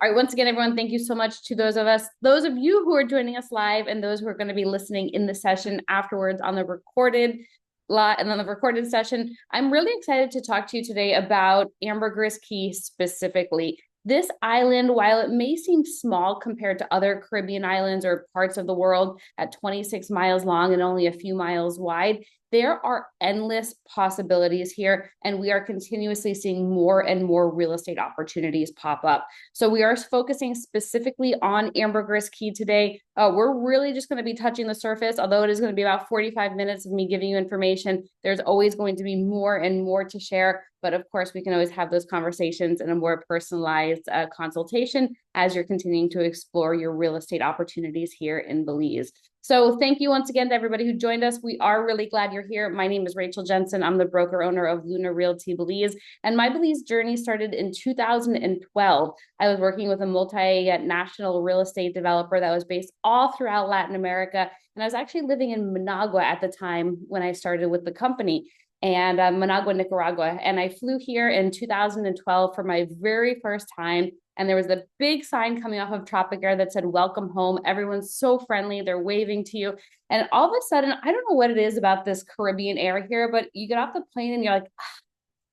All right, once again, everyone, thank you so much to those of you who are joining us live and those who are going to be listening in the session afterwards on the recorded and on the recorded session. I'm really excited to talk to you today about Ambergris Caye specifically. This island, while it may seem small compared to other Caribbean islands or parts of the world at 26 miles long and only a few miles wide, there are endless possibilities here, and we are continuously seeing more and more real estate opportunities pop up. So we are focusing specifically on Ambergris Caye today. We're really just going to be touching the surface, although it is going to be about 45 minutes of me giving you information. There's always going to be more and more to share, but of course, we can always have those conversations in a more personalized consultation as you're continuing to explore your real estate opportunities here in Belize. So thank you once again to everybody who joined us. We are really glad you're here. My name is Rachel Jensen. I'm the broker owner of Luna Realty Belize, and my Belize journey started in 2012. I was working with a multinational real estate developer that was based all throughout Latin America, and I was actually living in Managua at the time when I started with the company. And Managua, Nicaragua. And I flew here in 2012 for my very first time. And there was a big sign coming off of Tropic Air that said, "Welcome home." Everyone's so friendly. They're waving to you. And all of a sudden, I don't know what it is about this Caribbean air here, but you get off the plane and you're like,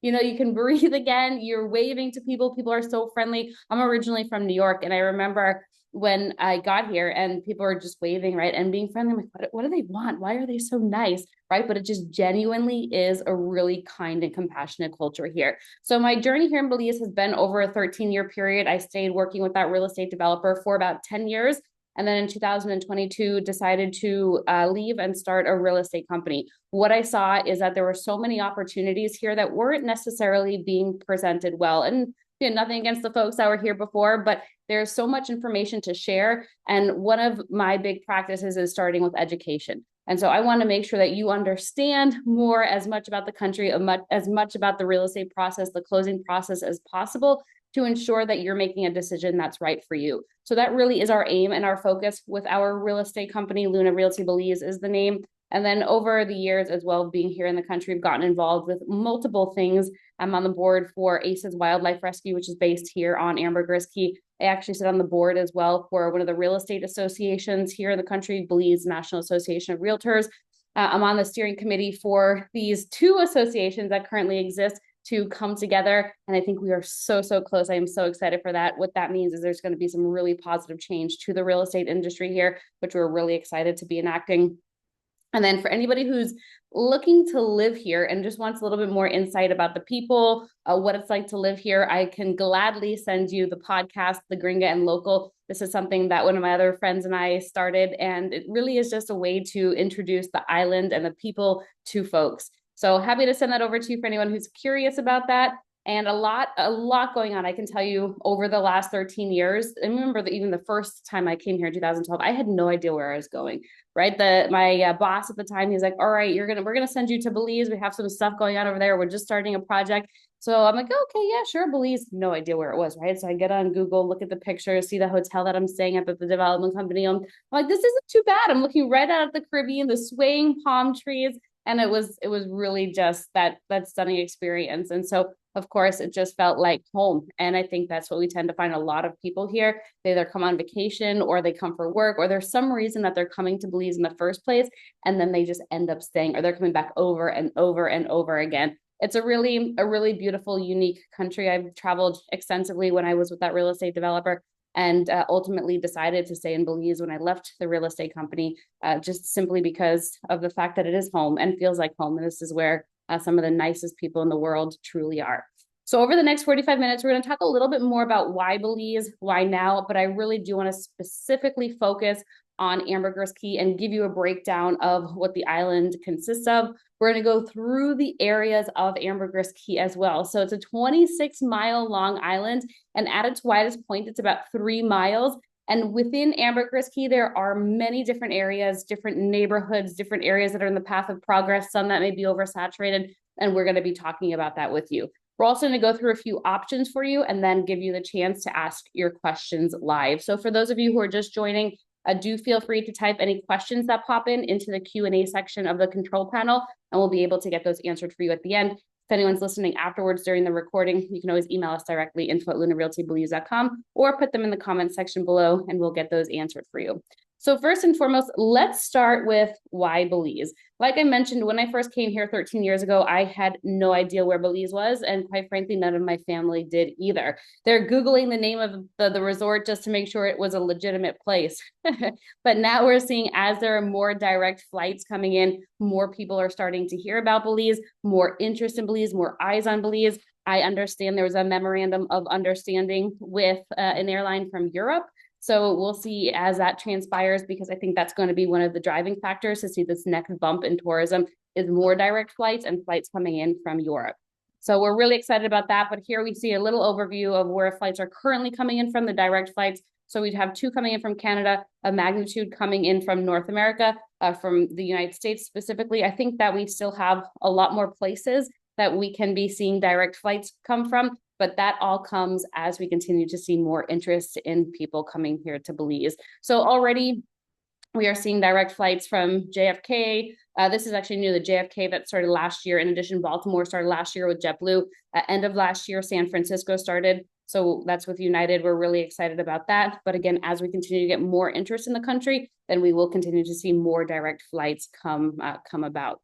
you can breathe again. You're waving to people. People are so friendly. I'm originally from New York, and I remember when I got here and people were just waving, right, and being friendly. I'm like, what do they want? Why are they so nice, right? But it just genuinely is a really kind and compassionate culture here. So my journey here in Belize has been over a 13-year period. I stayed working with that real estate developer for about 10 years. And then in 2022, decided to leave and start a real estate company. What I saw is that there were so many opportunities here that weren't necessarily being presented well. And nothing against the folks that were here before, but there's so much information to share. And one of my big practices is starting with education. And so I want to make sure that you understand more, as much about the country, as much about the real estate process, the closing process as possible, to ensure that you're making a decision that's right for you. So that really is our aim and our focus with our real estate company. Luna Realty Belize is the name. And then over the years as well, being here in the country, I've gotten involved with multiple things. I'm on the board for ACE's Wildlife Rescue, which is based here on Ambergris Caye. I actually sit on the board as well for one of the real estate associations here in the country, Belize National Association of Realtors. I'm on the steering committee for these two associations that currently exist to come together. And I think we are so, so close. I am so excited for that. What that means is there's going to be some really positive change to the real estate industry here, which we're really excited to be enacting. And then for anybody who's looking to live here and just wants a little bit more insight about the people, what it's like to live here, I can gladly send you the podcast, The Gringa and Local. This is something that one of my other friends and I started, and it really is just a way to introduce the island and the people to folks. So happy to send that over to you for anyone who's curious about that. And a lot going on. I can tell you over the last 13 years. I remember that even the first time I came here in 2012, I had no idea where I was going. Right, my boss at the time, he's like, "All right, we're gonna send you to Belize. We have some stuff going on over there. We're just starting a project." So I'm like, "Okay, yeah, sure, Belize." No idea where it was, right? So I get on Google, look at the pictures, see the hotel that I'm staying at the development company. I'm like, this isn't too bad. I'm looking right out at the Caribbean, the swaying palm trees. And it was really just that stunning experience. And so, of course, it just felt like home. And I think that's what we tend to find a lot of people here. They either come on vacation or they come for work, or there's some reason that they're coming to Belize in the first place. And then they just end up staying, or they're coming back over and over and over again. It's a really beautiful, unique country. I've traveled extensively when I was with that real estate developer, and ultimately decided to stay in Belize when I left the real estate company, just simply because of the fact that it is home and feels like home. And this is where some of the nicest people in the world truly are. So over the next 45 minutes, we're going to talk a little bit more about why Belize, why now, but I really do want to specifically focus on Ambergris Caye and give you a breakdown of what the island consists of. We're going to go through the areas of Ambergris Caye as well. So it's a 26-mile long island, and at its widest point, it's about 3 miles. And within Ambergris Caye, there are many different areas, different neighborhoods, different areas that are in the path of progress, some that may be oversaturated, and we're going to be talking about that with you. We're also going to go through a few options for you and then give you the chance to ask your questions live. So for those of you who are just joining, do feel free to type any questions that pop into the Q&A section of the control panel, and we'll be able to get those answered for you at the end. If anyone's listening afterwards during the recording, you can always email us directly, info@lunarealtybelize.com, or put them in the comments section below and we'll get those answered for you. So first and foremost, let's start with why Belize. Like I mentioned, when I first came here 13 years ago, I had no idea where Belize was. And quite frankly, none of my family did either. They're Googling the name of the resort just to make sure it was a legitimate place. But now we're seeing, as there are more direct flights coming in, more people are starting to hear about Belize, more interest in Belize, more eyes on Belize. I understand there was a memorandum of understanding with an airline from Europe. So we'll see as that transpires, because I think that's going to be one of the driving factors to see this next bump in tourism is more direct flights and flights coming in from Europe. So we're really excited about that. But here we see a little overview of where flights are currently coming in from, the direct flights. So we'd have 2 coming in from Canada, a magnitude coming in from North America, from the United States specifically. I think that we still have a lot more places that we can be seeing direct flights come from, but that all comes as we continue to see more interest in people coming here to Belize. So already we are seeing direct flights from JFK. This is actually new, the JFK that started last year. In addition, Baltimore started last year with JetBlue. End of last year, San Francisco started. So that's with United. We're really excited about that. But again, as we continue to get more interest in the country, then we will continue to see more direct flights come about.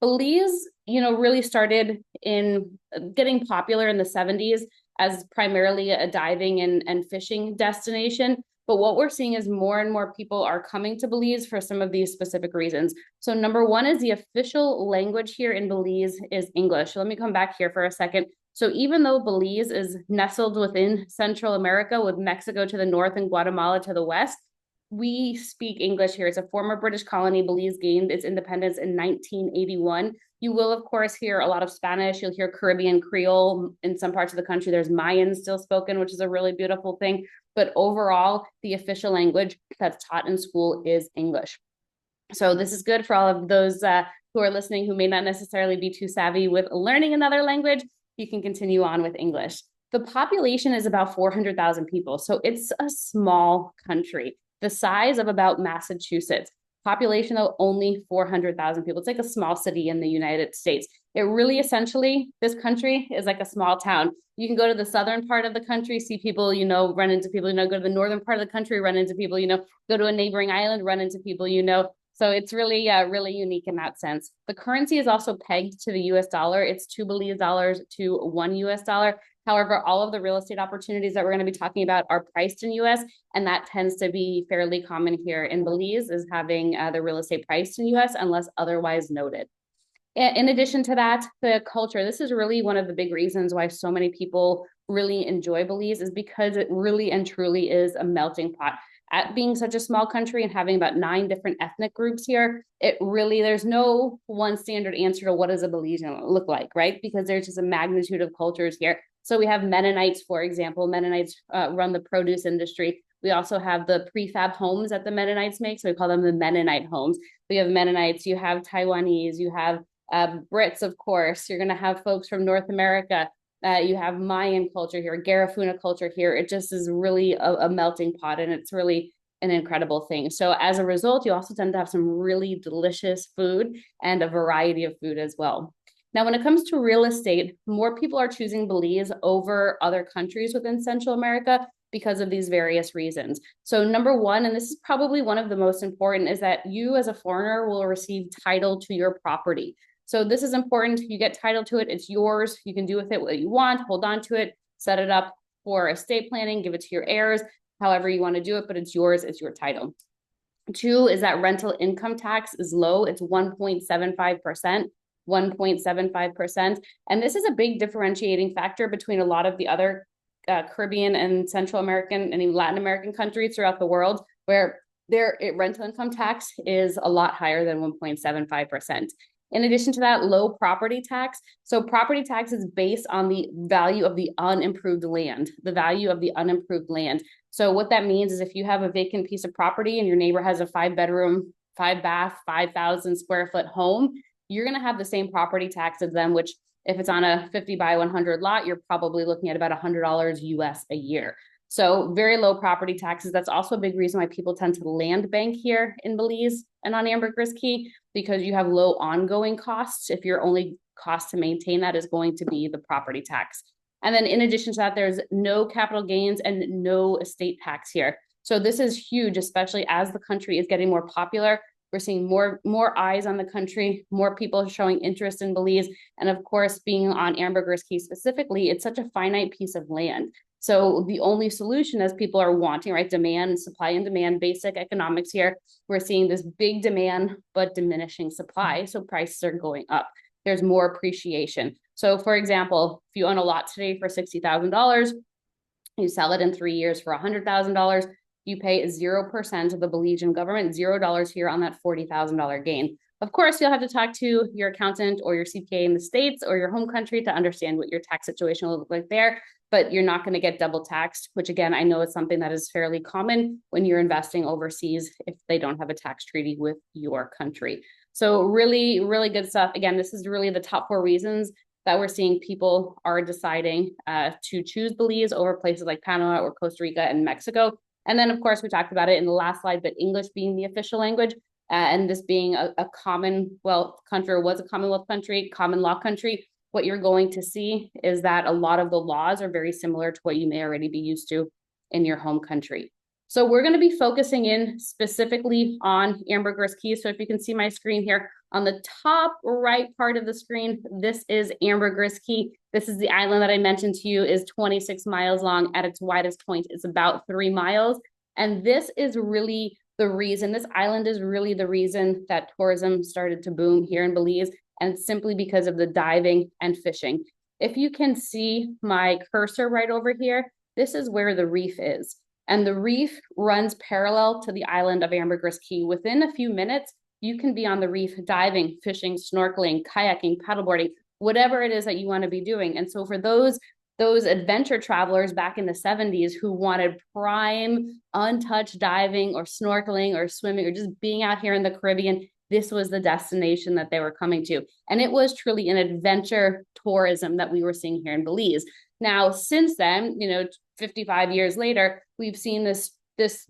Belize, really started in getting popular in the 70s as primarily a diving and fishing destination. But what we're seeing is more and more people are coming to Belize for some of these specific reasons. So number one is the official language here in Belize is English. So let me come back here for a second. So even though Belize is nestled within Central America, with Mexico to the north and Guatemala to the west, we speak English here. It's a former British colony. Belize gained its independence in 1981. You will, of course, hear a lot of Spanish. You'll hear Caribbean Creole in some parts of the country. There's Mayan still spoken, which is a really beautiful thing. But overall, the official language that's taught in school is English. So this is good for all of those who are listening who may not necessarily be too savvy with learning another language. You can continue on with English. The population is about 400,000 people. So it's a small country, the size of about Massachusetts. Population though, only 400,000 people. It's like a small city in the United States. It really essentially, this country is like a small town. You can go to the southern part of the country, see people, run into people, go to the northern part of the country, run into people, go to a neighboring island, run into people, So it's really, really unique in that sense. The currency is also pegged to the US dollar. It's 2 Belize dollars to 1 US dollar. However, all of the real estate opportunities that we're going to be talking about are priced in US, and that tends to be fairly common here in Belize, is having the real estate priced in US unless otherwise noted. In addition to that, the culture, this is really one of the big reasons why so many people really enjoy Belize, is because it really and truly is a melting pot. At being such a small country and having about 9 different ethnic groups here, there's no one standard answer to what does a Belizean look like, right? Because there's just a magnitude of cultures here. So we have Mennonites, for example. Mennonites run the produce industry. We also have the prefab homes that the Mennonites make. So we call them the Mennonite homes. We have Mennonites, you have Taiwanese, you have Brits, of course. You're going to have folks from North America. You have Mayan culture here, Garifuna culture here. It just is really a melting pot, and it's really an incredible thing. So as a result, you also tend to have some really delicious food and a variety of food as well. Now, when it comes to real estate, more people are choosing Belize over other countries within Central America because of these various reasons. So number one, and this is probably one of the most important, is that you as a foreigner will receive title to your property. So this is important. You get title to it. It's yours. You can do with it what you want, hold on to it, set it up for estate planning, give it to your heirs, however you want to do it, but it's yours. It's your title. 2 is that rental income tax is low. It's 1.75%. 1.75%. And this is a big differentiating factor between a lot of the other Caribbean and Central American and even Latin American countries throughout the world, where their rental income tax is a lot higher than 1.75%. In addition to that, low property tax. So property tax is based on the value of the unimproved land, the value of the unimproved land. So what that means is if you have a vacant piece of property and your neighbor has a 5-bedroom, 5-bath, 5,000 square foot home, you're going to have the same property tax as them, which if it's on a 50 by 100 lot, you're probably looking at about $100 US a year. So very low property taxes. That's also a big reason why people tend to land bank here in Belize and on Ambergris Caye, because you have low ongoing costs if you're only cost to maintain that is going to be the property tax. And then in addition to that, there's no capital gains and no estate tax here. So this is huge, especially as the country is getting more popular. We're seeing more eyes on the country, more people showing interest in Belize. And of course, being on Ambergris Caye specifically, it's such a finite piece of land. So the only solution, as people are wanting, right, demand, supply and demand, basic economics here, we're seeing this big demand, but diminishing supply. So prices are going up. There's more appreciation. So for example, if you own a lot today for $60,000, you sell it in 3 years for $100,000, you pay 0% of the Belizean government, $0 here on that $40,000 gain. Of course, you'll have to talk to your accountant or your CPA in the States or your home country to understand what your tax situation will look like there, but you're not going to get double taxed, which again, I know is something that is fairly common when you're investing overseas if they don't have a tax treaty with your country. So really, really good stuff. Again, this is really the top 4 reasons that we're seeing people are deciding to choose Belize over places like Panama or Costa Rica and Mexico. And then, of course, we talked about it in the last slide, but English being the official language and this being a Commonwealth country, or was a Commonwealth country, common law country, what you're going to see is that a lot of the laws are very similar to what you may already be used to in your home country. So we're going to be focusing in specifically on Ambergris Caye. So if you can see my screen here, on the top right part of the screen, this is Ambergris Caye. This is the island that I mentioned to you is 26 miles long. At its widest point, it's about 3 miles. And this is really the reason, this island is really the reason that tourism started to boom here in Belize, and simply because of the diving and fishing. If you can see my cursor right over here, this is where the reef is. And the reef runs parallel to the island of Ambergris Caye. Within a few minutes, you can be on the reef diving, fishing, snorkeling, kayaking, paddleboarding, whatever it is that you want to be doing. And so for those adventure travelers back in the 70s who wanted prime, untouched diving or snorkeling or swimming or just being out here in the Caribbean, this was the destination that they were coming to. And it was truly an adventure tourism that we were seeing here in Belize. Now, since then, 55 years later, we've seen this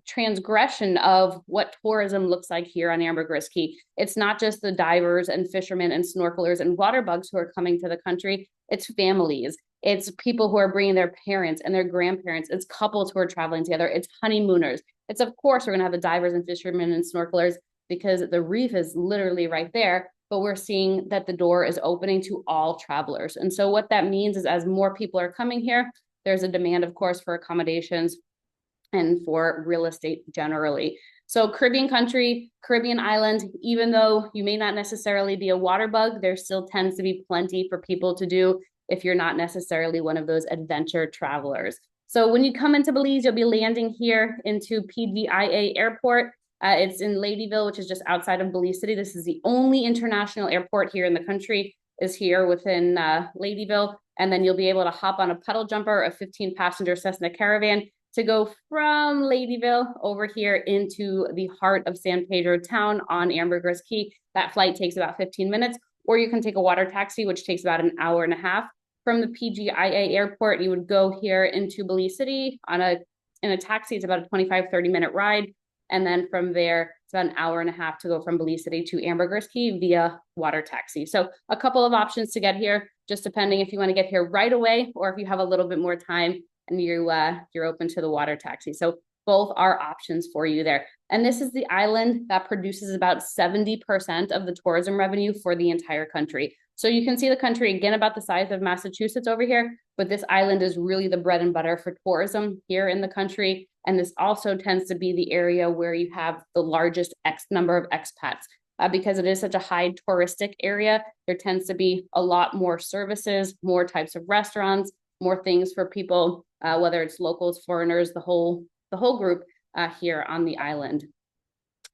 transgression of what tourism looks like here on Ambergris Caye. It's not just the divers and fishermen and snorkelers and water bugs who are coming to the country. It's families. It's people who are bringing their parents and their grandparents. It's couples who are traveling together. It's honeymooners. It's, of course, we're going to have the divers and fishermen and snorkelers because the reef is literally right there. But we're seeing that the door is opening to all travelers. And so what that means is as more people are coming here, there's a demand, of course, for accommodations and for real estate generally. So Caribbean country, Caribbean island, even though you may not necessarily be a water bug, there still tends to be plenty for people to do if you're not necessarily one of those adventure travelers. So when you come into Belize, you'll be landing here into PGIA Airport. It's in Ladyville, which is just outside of Belize City. This is the only international airport here in the country, is here within Ladyville. And then you'll be able to hop on a puddle jumper, a 15-passenger Cessna Caravan, to go from Ladyville over here into the heart of San Pedro Town on Ambergris Caye. That flight takes about 15 minutes, or you can take a water taxi, which takes about an hour and a half. From the PGIA airport, you would go here into Belize City in a taxi. It's about a 25-30-minute ride. And then from there, it's about an hour and a half to go from Belize City to Ambergris Caye via water taxi. So a couple of options to get here, just depending if you want to get here right away or if you have a little bit more time and you're open to the water taxi. So both are options for you there. And this is the island that produces about 70% of the tourism revenue for the entire country. So you can see the country, again, about the size of Massachusetts over here, but this island is really the bread and butter for tourism here in the country. And this also tends to be the area where you have the largest number of expats. Because it is such a high touristic area, there tends to be a lot more services, more types of restaurants, more things for people, whether it's locals, foreigners, the whole group here on the island.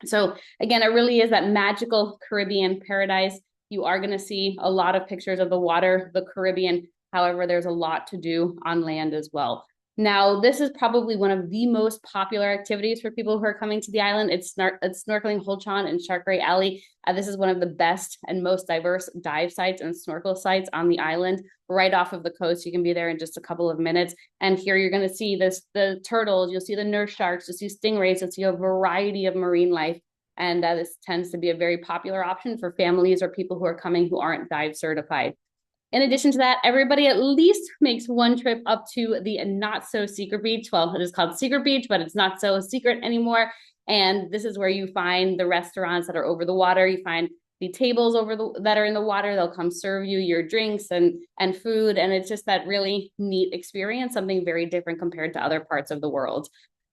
So again, it really is that magical Caribbean paradise. You are going to see a lot of pictures of the water, the Caribbean. However, there's a lot to do on land as well. Now, this is probably one of the most popular activities for people who are coming to the island. It's snorkeling Holchan and Shark Ray Alley. This is one of the best and most diverse dive sites and snorkel sites on the island, right off of the coast. You can be there in just a couple of minutes. And here you're going to see the turtles, you'll see the nurse sharks, you'll see stingrays, you'll see a variety of marine life. And this tends to be a very popular option for families or people who are coming who aren't dive certified. In addition to that, everybody at least makes one trip up to the not so secret beach. Well, it is called Secret Beach, but it's not so secret anymore. And this is where you find the restaurants that are over the water. You find the tables that are in the water. They'll come serve you your drinks and food. And it's just that really neat experience, something very different compared to other parts of the world.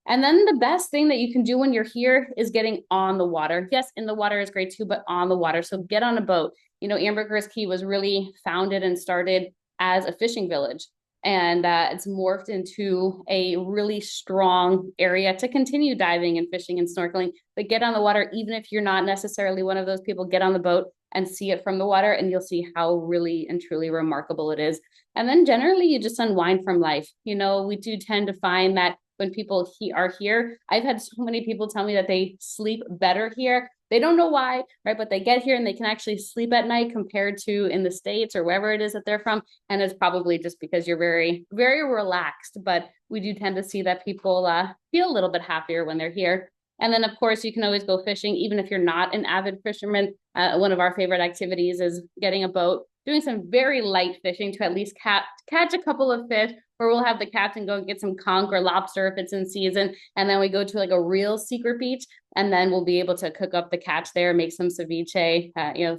And then the best thing that you can do when you're here is getting on the water. Yes, in the water is great too, but on the water. So get on a boat. You know, Ambergris Caye was really founded and started as a fishing village. And it's morphed into a really strong area to continue diving and fishing and snorkeling. But get on the water, even if you're not necessarily one of those people, get on the boat and see it from the water, and you'll see how really and truly remarkable it is. And then generally, you just unwind from life. You know, we do tend to find that when people are here, I've had so many people tell me that they sleep better here. They don't know why, right? But they get here and they can actually sleep at night compared to in the States or wherever it is that they're from. And it's probably just because you're very, very relaxed. But we do tend to see that people feel a little bit happier when they're here. And then, of course, you can always go fishing, even if you're not an avid fisherman. One of our favorite activities is getting a boat, doing some very light fishing to at least catch a couple of fish, or we'll have the captain go and get some conch or lobster if it's in season. And then we go to like a real secret beach, and then we'll be able to cook up the catch there, make some ceviche,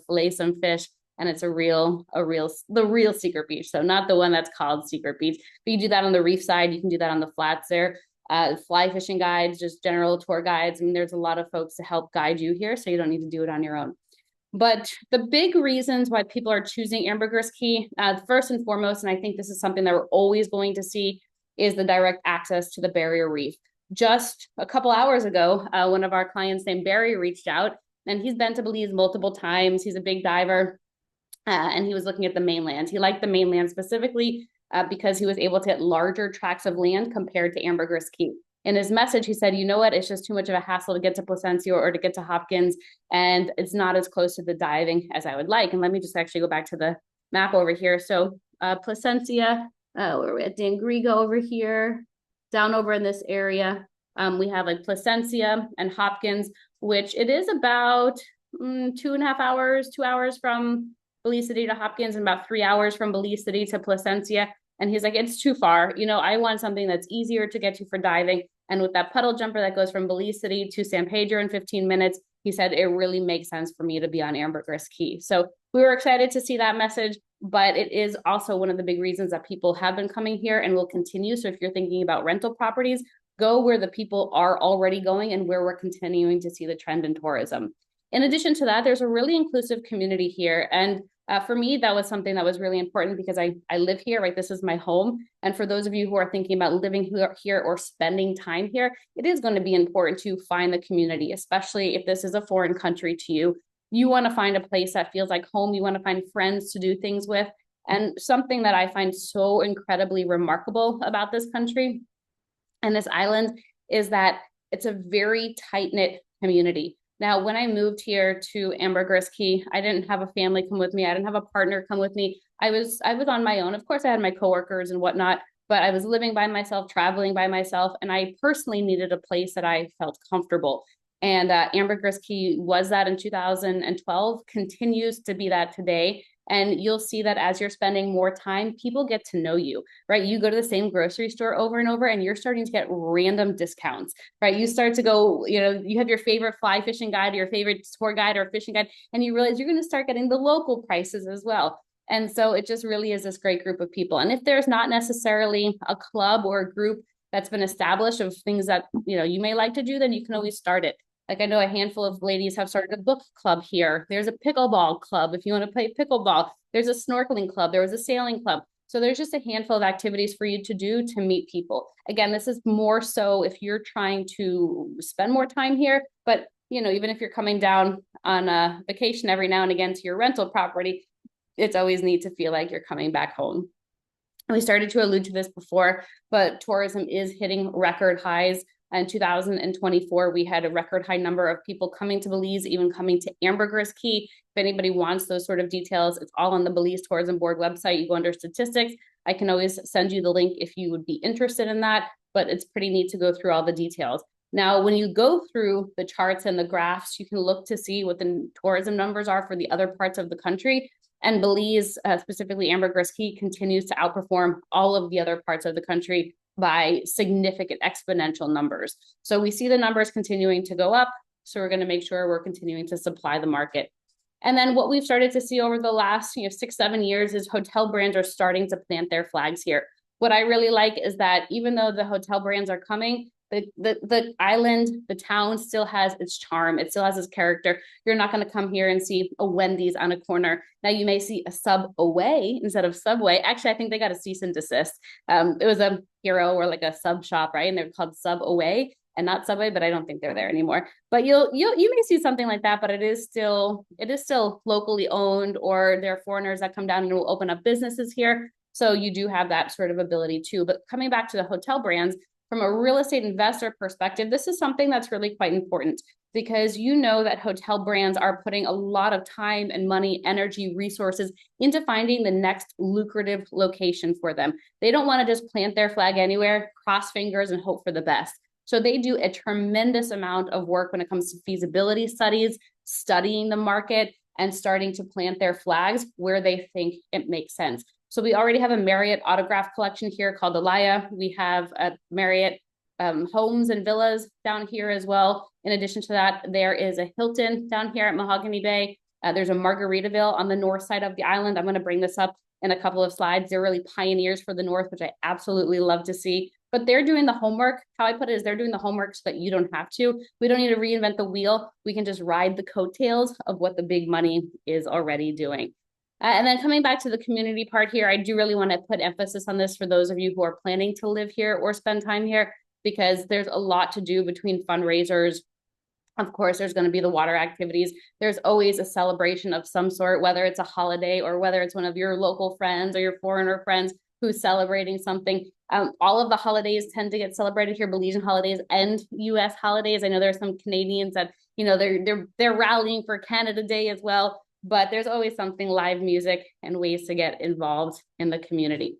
fillet some fish. And it's the real secret beach. So not the one that's called secret beach, but you do that on the reef side. You can do that on the flats there. Fly fishing guides, just general tour guides. I mean, there's a lot of folks to help guide you here, so you don't need to do it on your own. But the big reasons why people are choosing Ambergris Caye, first and foremost, and I think this is something that we're always going to see, is the direct access to the barrier reef. Just a couple hours ago, one of our clients named Barry reached out, and he's been to Belize multiple times. He's a big diver, and he was looking at the mainland. He liked the mainland specifically because he was able to get larger tracts of land compared to Ambergris Caye. In his message, he said, you know what, it's just too much of a hassle to get to Placencia or to get to Hopkins, and it's not as close to the diving as I would like. And let me just actually go back to the map over here. So Placencia, where are we at? Dangriga over here, down over in this area. We have like Placencia and Hopkins, which it is about 2.5 hours, 2 hours from Belize City to Hopkins, and about 3 hours from Belize City to Placencia. And he's like, it's too far. You know, I want something that's easier to get to for diving. And with that puddle jumper that goes from Belize City to San Pedro in 15 minutes, he said, it really makes sense for me to be on Ambergris Caye. So we were excited to see that message, but it is also one of the big reasons that people have been coming here and will continue. So if you're thinking about rental properties, go where the people are already going and where we're continuing to see the trend in tourism. In addition to that, there's a really inclusive community here. And for me, that was something that was really important because I live here, right? This is my home. And for those of you who are thinking about living here or spending time here, it is going to be important to find the community, especially if this is a foreign country to you. You want to find a place that feels like home. You want to find friends to do things with. And something that I find so incredibly remarkable about this country and this island is that it's a very tight-knit community. Now, when I moved here to Ambergris Caye, I didn't have a family come with me. I didn't have a partner come with me. I was on my own. Of course, I had my coworkers and whatnot, but I was living by myself, traveling by myself, and I personally needed a place that I felt comfortable. And Ambergris Caye was that in 2012, continues to be that today. And you'll see that as you're spending more time, people get to know you, right? You go to the same grocery store over and over, and you're starting to get random discounts, right? You start to go, you have your favorite fly fishing guide, or your favorite tour guide or fishing guide, and you realize you're going to start getting the local prices as well. And so it just really is this great group of people. And if there's not necessarily a club or a group that's been established of things that, you may like to do, then you can always start it. Like I know a handful of ladies have started a book club here. There's a pickleball club if you want to play pickleball. There's a snorkeling club. There was a sailing club. So there's just a handful of activities for you to do to meet people. Again, this is more so if you're trying to spend more time here, but even if you're coming down on a vacation every now and again to your rental property, it's always neat to feel like you're coming back home. We started to allude to this before, but tourism is hitting record highs. In 2024, we had a record high number of people coming to Belize, even coming to Ambergris Caye. If anybody wants those sort of details, it's all on the Belize Tourism Board website. You go under statistics. I can always send you the link if you would be interested in that, but it's pretty neat to go through all the details. Now, when you go through the charts and the graphs, you can look to see what the tourism numbers are for the other parts of the country. And Belize, specifically Ambergris Caye, continues to outperform all of the other parts of the country by significant exponential numbers. So we see the numbers continuing to go up. So we're going to make sure we're continuing to supply the market. And then what we've started to see over the last 6-7 years is hotel brands are starting to plant their flags here. What I really like is that even though the hotel brands are coming, the island, the town still has its charm. It still has its character. You're not going to come here and see a Wendy's on a corner. Now you may see a Subway instead of Subway. Actually, I think they got a cease and desist. It was a Hero or like a sub shop, right? And they're called Subway and not Subway, but I don't think they're there anymore. But you may see something like that, but it is still locally owned, or there are foreigners that come down and will open up businesses here. So you do have that sort of ability too. But coming back to the hotel brands, from a real estate investor perspective, this is something that's really quite important, because you know that hotel brands are putting a lot of time and money, energy, resources into finding the next lucrative location for them. They don't want to just plant their flag anywhere, cross fingers, and hope for the best. So they do a tremendous amount of work when it comes to feasibility studies, studying the market, and starting to plant their flags where they think it makes sense. So we already have a Marriott autograph collection here called Alaya. We have a Marriott homes and villas down here as well. In addition to that, there is a Hilton down here at Mahogany Bay. There's a Margaritaville on the north side of the island. I'm going to bring this up in a couple of slides. They're really pioneers for the north, which I absolutely love to see. But they're doing the homework. How I put it is they're doing the homework so that you don't have to. We don't need to reinvent the wheel. We can just ride the coattails of what the big money is already doing. And then coming back to the community part here, I do really want to put emphasis on this for those of you who are planning to live here or spend time here, because there's a lot to do between fundraisers. Of course, there's going to be the water activities. There's always a celebration of some sort, whether it's a holiday or whether it's one of your local friends or your foreigner friends who's celebrating something. All of the holidays tend to get celebrated here, Belizean holidays and U.S. holidays. I know there's some Canadians that, they're rallying for Canada Day as well. But there's always something, live music and ways to get involved in the community.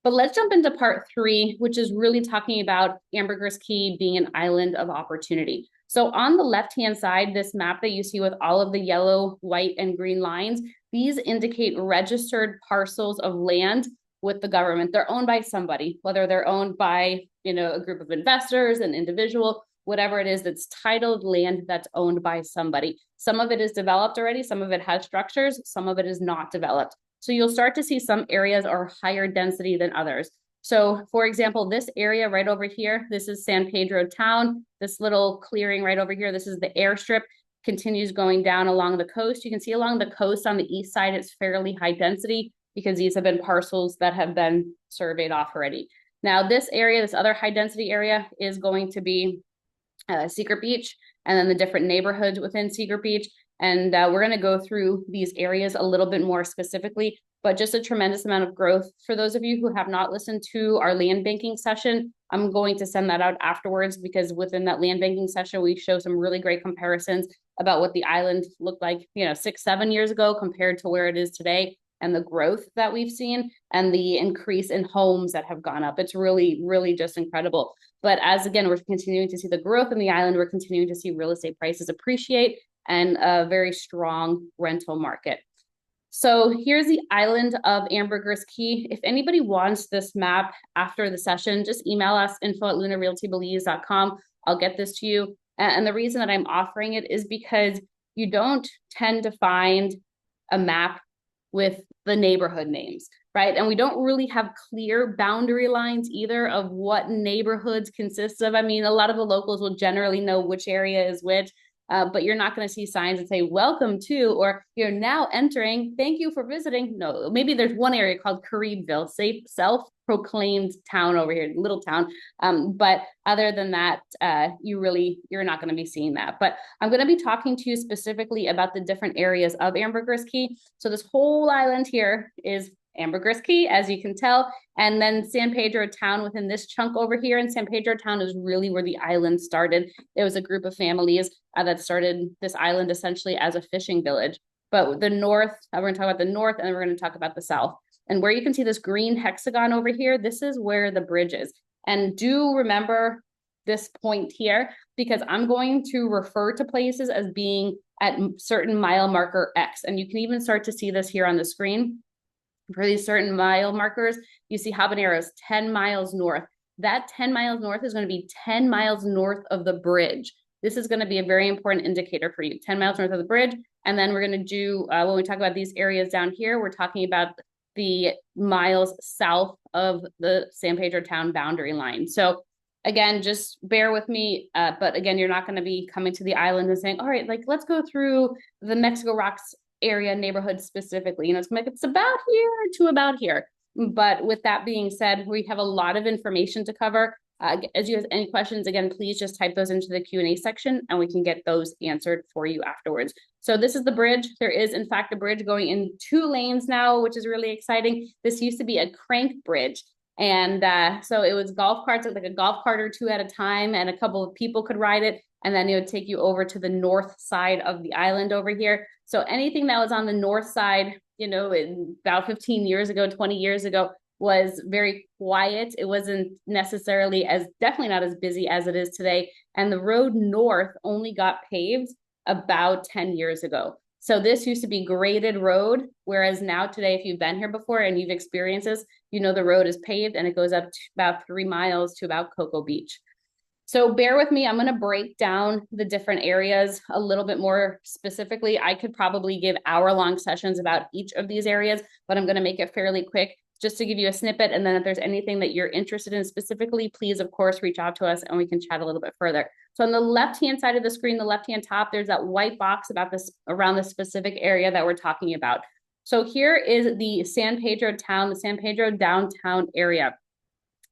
But let's jump into part 3, which is really talking about Ambergris Caye being an island of opportunity. So on the left-hand side, this map that you see with all of the yellow, white, and green lines, these indicate registered parcels of land with the government. They're owned by somebody, whether they're owned by, a group of investors, an individual, whatever it is, that's titled land that's owned by somebody. Some of it is developed already, some of it has structures, some of it is not developed. So you'll start to see some areas are higher density than others. So for example, this area right over here, this is San Pedro Town. This little clearing right over here, this is the airstrip, continues going down along the coast. You can see along the coast on the east side, it's fairly high density because these have been parcels that have been surveyed off already. Now this area, this other high density area, is going to be Secret Beach, and then the different neighborhoods within Secret Beach. And we're going to go through these areas a little bit more specifically, but just a tremendous amount of growth. For those of you who have not listened to our land banking session, I'm going to send that out afterwards, because within that land banking session, we show some really great comparisons about what the island looked like, 6-7 years ago compared to where it is today, and the growth that we've seen and the increase in homes that have gone up. It's really, really just incredible. But as again, we're continuing to see the growth in the island, we're continuing to see real estate prices appreciate and a very strong rental market. So here's the island of Ambergris Caye. If anybody wants this map after the session, just email us, info@lunarealtybelize.com. I'll get this to you. And the reason that I'm offering it is because you don't tend to find a map with the neighborhood names, right? And we don't really have clear boundary lines either of what neighborhoods consist of. I mean, a lot of the locals will generally know which area is which, but you're not going to see signs that say welcome to, or you're now entering, thank you for visiting. No, maybe there's one area called Caribville, self-proclaimed town over here, little town. But other than that, you're not going to be seeing that. But I'm going to be talking to you specifically about the different areas of Ambergris Caye. So this whole island here is Ambergris Caye, as you can tell, and then San Pedro Town within this chunk over here. And San Pedro Town is really where the island started. It was a group of families that started this island essentially as a fishing village. But the north, we're going to talk about the north, and then we're going to talk about the south. And where you can see this green hexagon over here, this is where the bridge is. And do remember, this point here, because I'm going to refer to places as being at certain mile marker X. And you can even start to see this here on the screen. For these certain mile markers, you see habaneros 10 miles north. That 10 miles north is going to be 10 miles north of the bridge. This is going to be a very important indicator for you, 10 miles north of the bridge. And then we're going to do, when we talk about these areas down here, we're talking about the miles south of the San Pedro Town boundary line. So again, just bear with me. But again, you're not going to be coming to the island and saying, all right, like, let's go through the Mexico Rocks area neighborhood specifically. You know, it's about here to about here. But with that being said, we have a lot of information to cover. As you have any questions, again, please just type those into the Q&A section and we can get those answered for you afterwards. So this is the bridge. There is, in fact, a bridge going in 2 lanes now, which is really exciting. This used to be a crank bridge. And so it was golf carts, like a golf cart or 2 at a time, and a couple of people could ride it. And then it would take you over to the north side of the island over here. So anything that was on the north side, you know, about 15 years ago, 20 years ago, was very quiet. It wasn't necessarily definitely not as busy as it is today. And the road north only got paved about 10 years ago. So this used to be graded road, whereas now today, if you've been here before and you've experienced this, you know the road is paved and it goes up to about 3 miles to about Cocoa Beach. So bear with me. I'm going to break down the different areas a little bit more specifically. I could probably give hour-long sessions about each of these areas, but I'm going to make it fairly quick just to give you a snippet. And then if there's anything that you're interested in specifically, please, of course, reach out to us and we can chat a little bit further. So on the left-hand side of the screen, the left-hand top, there's that white box about this around the specific area that we're talking about. So here is the San Pedro Town, the San Pedro downtown area.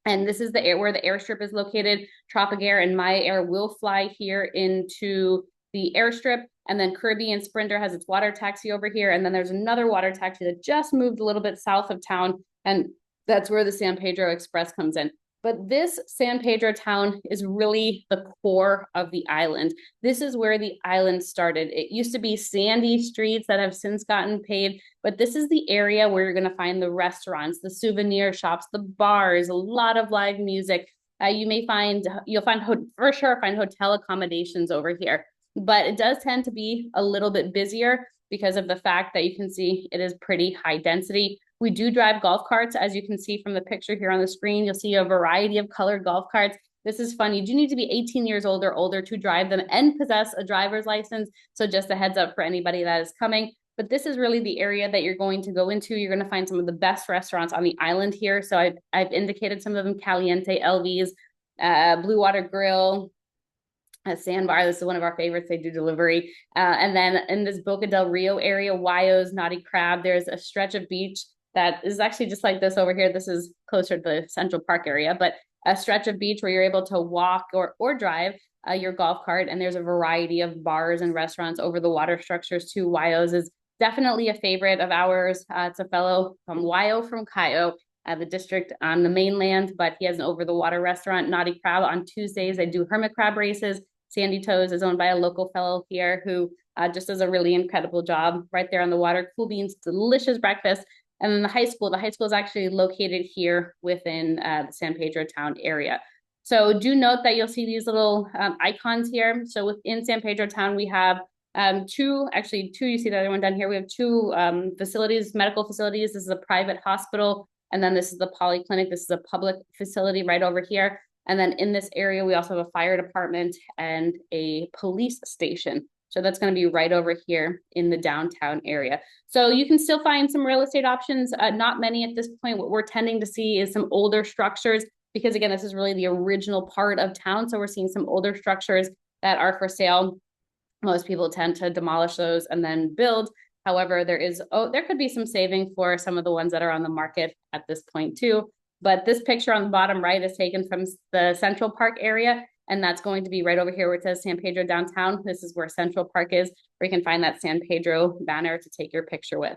And this is the where the airstrip is located. Tropic Air and My Air will fly here into the airstrip. And then Caribbean Sprinter has its water taxi over here. And then there's another water taxi that just moved a little bit south of town. And that's where the San Pedro Express comes in. But this San Pedro Town is really the core of the island. This is where the island started. It used to be sandy streets that have since gotten paved, but this is the area where you're going to find the restaurants, the souvenir shops, the bars, a lot of live music. You'll find for sure find hotel accommodations over here, but it does tend to be a little bit busier because of the fact that you can see it is pretty high density. We do drive golf carts, as you can see from the picture here on the screen. You'll see a variety of colored golf carts. This is fun. You do need to be 18 years old or older to drive them and possess a driver's license. So just a heads up for anybody that is coming. But this is really the area that you're going to go into. You're going to find some of the best restaurants on the island here. So I've indicated some of them: Caliente, Elvi's, Blue Water Grill, Sandbar. This is one of our favorites. They do delivery. And then in this Boca del Rio area, Wyo's, Naughty Crab, there's a stretch of beach that is actually just like this over here. This is closer to the Central Park area, but a stretch of beach where you're able to walk or drive your golf cart. And there's a variety of bars and restaurants over the water structures too. Wyo's is definitely a favorite of ours. It's a fellow from Wyo from Cayo, the district on the mainland, but he has an over the water restaurant. Naughty Crab on Tuesdays, they do hermit crab races. Sandy Toes is owned by a local fellow here who just does a really incredible job right there on the water. Cool beans, delicious breakfast. And then the high school is actually located here within the San Pedro Town area. So do note that you'll see these little icons here. So within San Pedro Town, we have two, you see the other one down here. We have 2 facilities, medical facilities. This is a private hospital. And then this is the polyclinic. This is a public facility right over here. And then in this area, we also have a fire department and a police station. So that's going to be right over here in the downtown area. So you can still find some real estate options, not many at this point. What we're tending to see is some older structures, because again, this is really the original part of town. So we're seeing some older structures that are for sale. Most people tend to demolish those and then build. However, there could be some saving for some of the ones that are on the market at this point too. But this picture on the bottom right is taken from the Central Park area. And that's going to be right over here where it says San Pedro Downtown. This is where Central Park is, where you can find that San Pedro banner to take your picture with.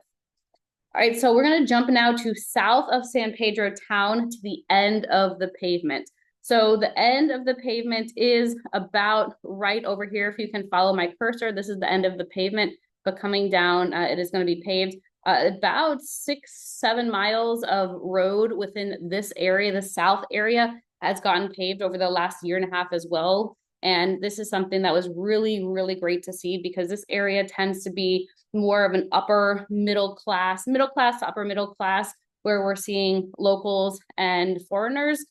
All right, so we're going to jump now to south of San Pedro Town to the end of the pavement. So the end of the pavement is about right over here. If you can follow my cursor, this is the end of the pavement, but coming down, it is going to be paved. About 6-7 miles of road within this area, the south area. has gotten paved over the last year and a half as well. And this is something that was really, really great to see, because this area tends to be more of an upper middle class to upper middle class, where we're seeing locals and foreigners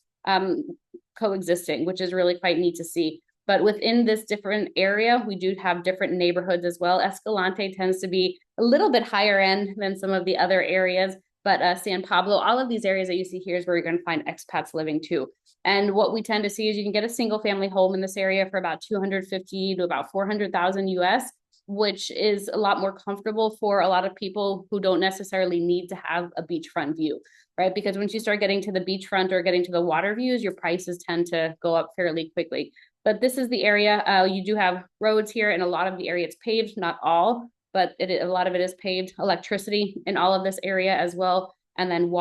coexisting, which is really quite neat to see. But within this different area, we do have different neighborhoods as well. Escalante tends to be a little bit higher end than some of the other areas, but San Pablo, all of these areas that you see here is where you're going to find expats living too. And what we tend to see is you can get a single family home in this area for about 250 to about 400,000 US, which is a lot more comfortable for a lot of people who don't necessarily need to have a beachfront view, right? Because once you start getting to the beachfront or getting to the water views, your prices tend to go up fairly quickly. But this is the area. You do have roads here, and a lot of the area it's paved, not all, but a lot of it is paved. Electricity in all of this area as well, and then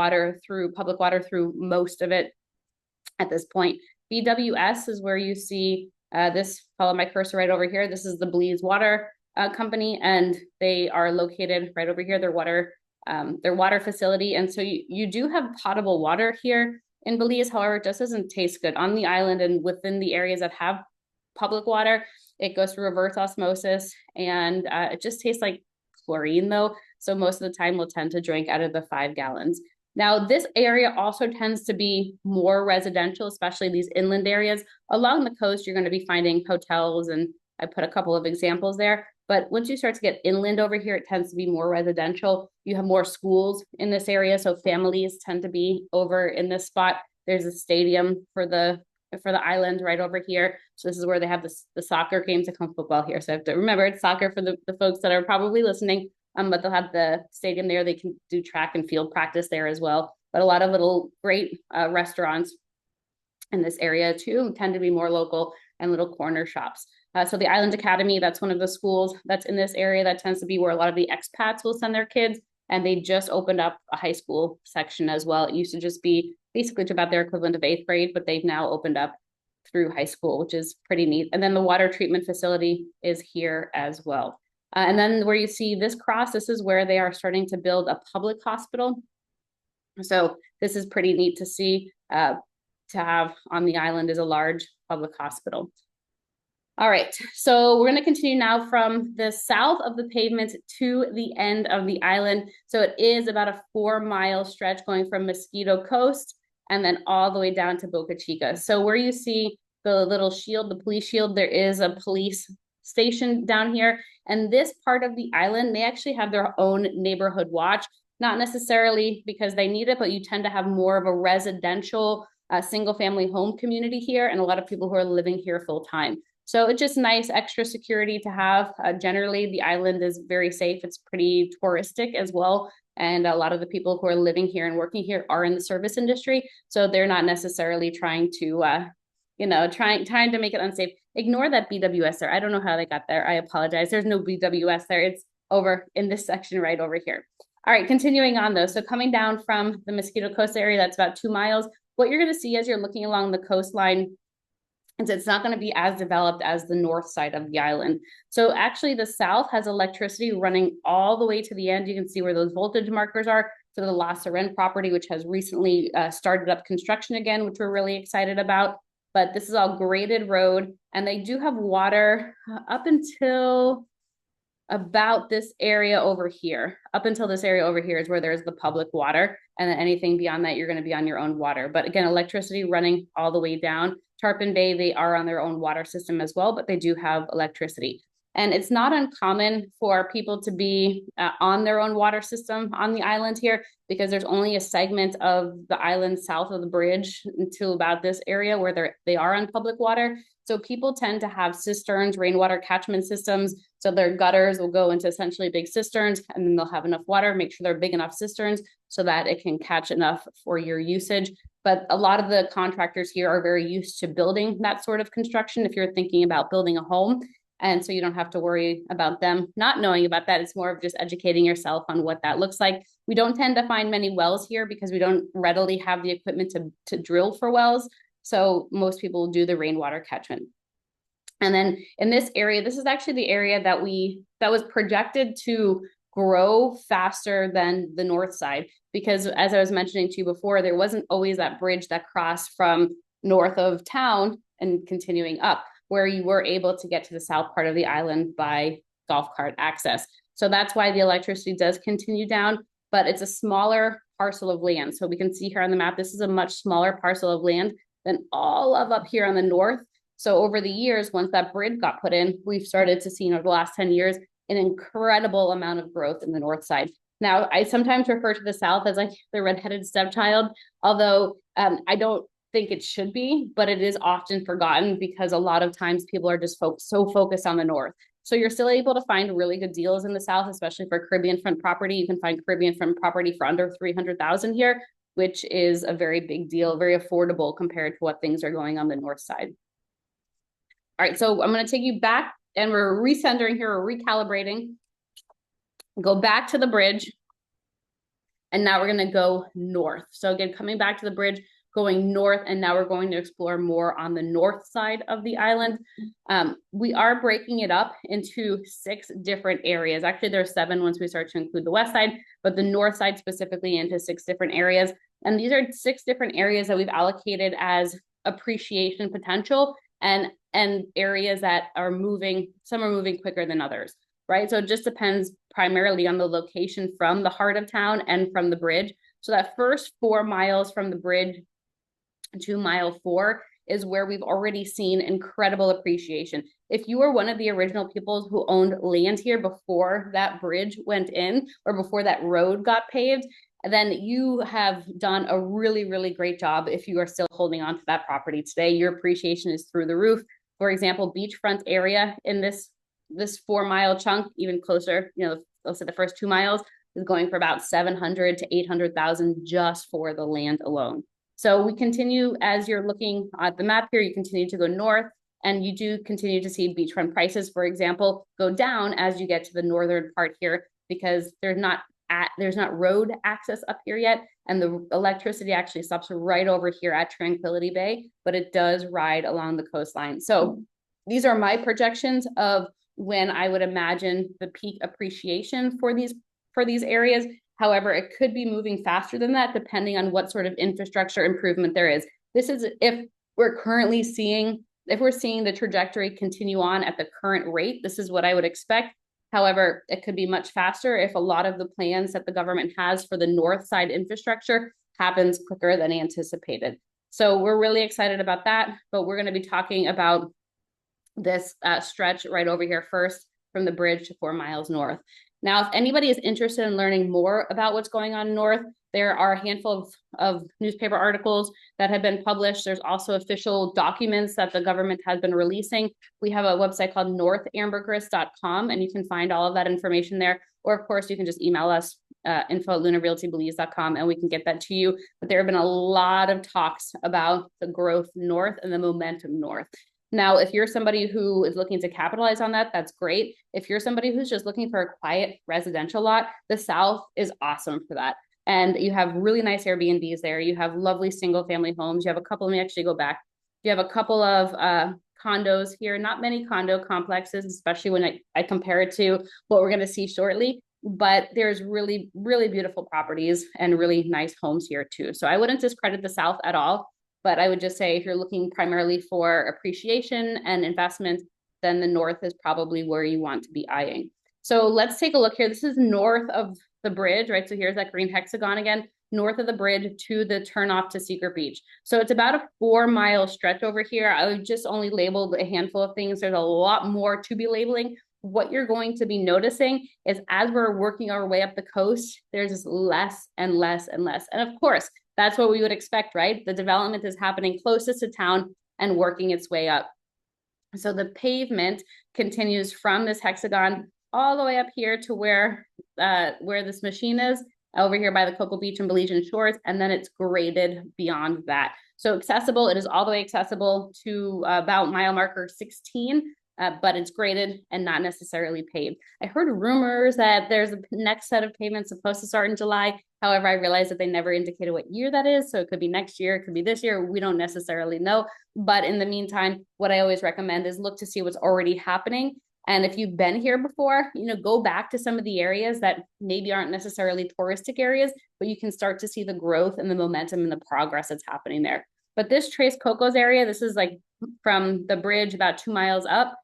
public water through most of it at this point. BWS is where you see this, follow my cursor right over here. This is the Belize Water Company, and they are located right over here, their water facility. And so you do have potable water here in Belize. However, it just doesn't taste good on the island and within the areas that have public water. It goes through reverse osmosis, and it just tastes like chlorine though. So most of the time we'll tend to drink out of the 5 gallons. Now, this area also tends to be more residential, especially these inland areas. Along the coast, you're going to be finding hotels, and I put a couple of examples there. But once you start to get inland over here, it tends to be more residential. You have more schools in this area, so families tend to be over in this spot. There's a stadium for the island right over here. So this is where they have the soccer games. I come football here, so I have to remember it's soccer for the folks that are probably listening. But they'll have the stadium there. They can do track and field practice there as well. But a lot of little great restaurants in this area too tend to be more local, and little corner shops. So the Island Academy, that's one of the schools that's in this area. That tends to be where a lot of the expats will send their kids. And they just opened up a high school section as well. It used to just be basically to about their equivalent of 8th grade, but they've now opened up through high school, which is pretty neat. And then the water treatment facility is here as well. And then where you see this cross, this is where they are starting to build a public hospital. So this is pretty neat to see. To have on the island is a large public hospital. All right, so we're going to continue now from the south of the pavement to the end of the island. So it is about a 4-mile stretch going from Mosquito Coast and then all the way down to Boca Chica. So where you see the little shield, the police shield, there is a police station down here. And this part of the island, they actually have their own neighborhood watch, not necessarily because they need it, but you tend to have more of a residential single family home community here, and a lot of people who are living here full time. So it's just nice extra security to have. Generally, the island is very safe. It's pretty touristic as well. And a lot of the people who are living here and working here are in the service industry. So they're not necessarily trying to, trying to make it unsafe. Ignore that BWS there. I don't know how they got there. I apologize. There's no BWS there. It's over in this section right over here. All right, continuing on though. So coming down from the Mosquito Coast area, that's about 2 miles. What you're going to see as you're looking along the coastline is it's not going to be as developed as the north side of the island. So actually the south has electricity running all the way to the end. You can see where those voltage markers are to the La Serene property, which has recently started up construction again, which we're really excited about. But this is all graded road, and they do have water up until about this area over here. Up until this area over here is where there's the public water. And then anything beyond that, you're going to be on your own water. But again, electricity running all the way down. Tarpon Bay, they are on their own water system as well, but they do have electricity. And it's not uncommon for people to be on their own water system on the island here, because there's only a segment of the island south of the bridge until about this area where they are on public water. So people tend to have cisterns, rainwater catchment systems. So their gutters will go into essentially big cisterns, and then they'll have enough water, make sure they're big enough cisterns so that it can catch enough for your usage. But a lot of the contractors here are very used to building that sort of construction if you're thinking about building a home. And so you don't have to worry about them not knowing about that. It's more of just educating yourself on what that looks like. We don't tend to find many wells here because we don't readily have the equipment to drill for wells. So most people do the rainwater catchment. And then in this area, this is actually the area that was projected to grow faster than the north side, because as I was mentioning to you before, there wasn't always that bridge that crossed from north of town and continuing up, where you were able to get to the south part of the island by golf cart access. So that's why the electricity does continue down, but it's a smaller parcel of land. So we can see here on the map, this is a much smaller parcel of land than all of up here on the north. So over the years, once that bridge got put in, we've started to see over the last 10 years, an incredible amount of growth in the north side. Now, I sometimes refer to the south as like the redheaded stepchild, although I don't think it should be, but it is often forgotten because a lot of times people are just so focused on the north. So you're still able to find really good deals in the south, especially for Caribbean front property. You can find Caribbean front property for under 300,000 here, which is a very big deal, very affordable compared to what things are going on the north side. All right, so I'm going to take you back, and we're recentering here, we're recalibrating. Go back to the bridge, and now we're going to go north. So again, coming back to the bridge, going north, and now we're going to explore more on the north side of the island. We are breaking it up into 6 different areas. Actually, there's 7 once we start to include the west side, but the north side specifically into 6 different areas. And these are 6 different areas that we've allocated as appreciation potential, and areas that are moving, some are moving quicker than others, right? So it just depends primarily on the location from the heart of town and from the bridge. So that first 4 miles from the bridge to mile 4 is where we've already seen incredible appreciation. If you were one of the original people who owned land here before that bridge went in or before that road got paved, then you have done a really, really great job. If you are still holding on to that property today, your appreciation is through the roof. For example, beachfront area in this 4 mile chunk, even closer, you know, let's say the first 2 miles is going for about 700 to 800,000 just for the land alone. So we continue, as you're looking at the map here, you continue to go north, and you do continue to see beachfront prices, for example, go down as you get to the northern part here, because there's not road access up here yet, and the electricity actually stops right over here at Tranquility Bay, but it does ride along the coastline. So these are my projections of when I would imagine the peak appreciation for these areas. However, it could be moving faster than that depending on what sort of infrastructure improvement there is. This is if we're seeing the trajectory continue on at the current rate, this is what I would expect. However, it could be much faster if a lot of the plans that the government has for the north side infrastructure happens quicker than anticipated. So we're really excited about that, but we're going to be talking about this stretch right over here first, from the bridge to 4 miles north. Now, if anybody is interested in learning more about what's going on north, there are a handful of newspaper articles that have been published. There's also official documents that the government has been releasing. We have a website called northambergris.com, and you can find all of that information there. Or, of course, you can just email us, info@lunarealtybelize.com, and we can get that to you. But there have been a lot of talks about the growth north and the momentum north. Now, if you're somebody who is looking to capitalize on that, that's great. If you're somebody who's just looking for a quiet residential lot, the South is awesome for that. And you have really nice Airbnbs there. You have lovely single family homes. You have a couple, let me actually go back. You have a couple of condos here, not many condo complexes, especially when I compare it to what we're going to see shortly. But there's really, really beautiful properties and really nice homes here too. So I wouldn't discredit the South at all. But I would just say if you're looking primarily for appreciation and investment, then the north is probably where you want to be eyeing. So let's take a look here. This is north of the bridge, right? So here's that green hexagon again, north of the bridge to the turnoff to Secret Beach. So it's about a 4 mile stretch over here. I would just only labeled a handful of things. There's a lot more to be labeling. What you're going to be noticing is as we're working our way up the coast, there's just less and less and less. And of course, that's what we would expect, right? The development is happening closest to town and working its way up. So the pavement continues from this hexagon all the way up here to where this machine is, over here by the Cocoa Beach and Belizean shores, and then it's graded beyond that. So accessible, it is all the way accessible to about mile marker 16, but it's graded and not necessarily paved. I heard rumors that there's a next set of pavements supposed to start in July. However, I realized that they never indicated what year that is. So it could be next year, it could be this year. We don't necessarily know. But in the meantime, what I always recommend is look to see what's already happening. And if you've been here before, go back to some of the areas that maybe aren't necessarily touristic areas, but you can start to see the growth and the momentum and the progress that's happening there. But this Tres Cocos area, this is like from the bridge about 2 miles up.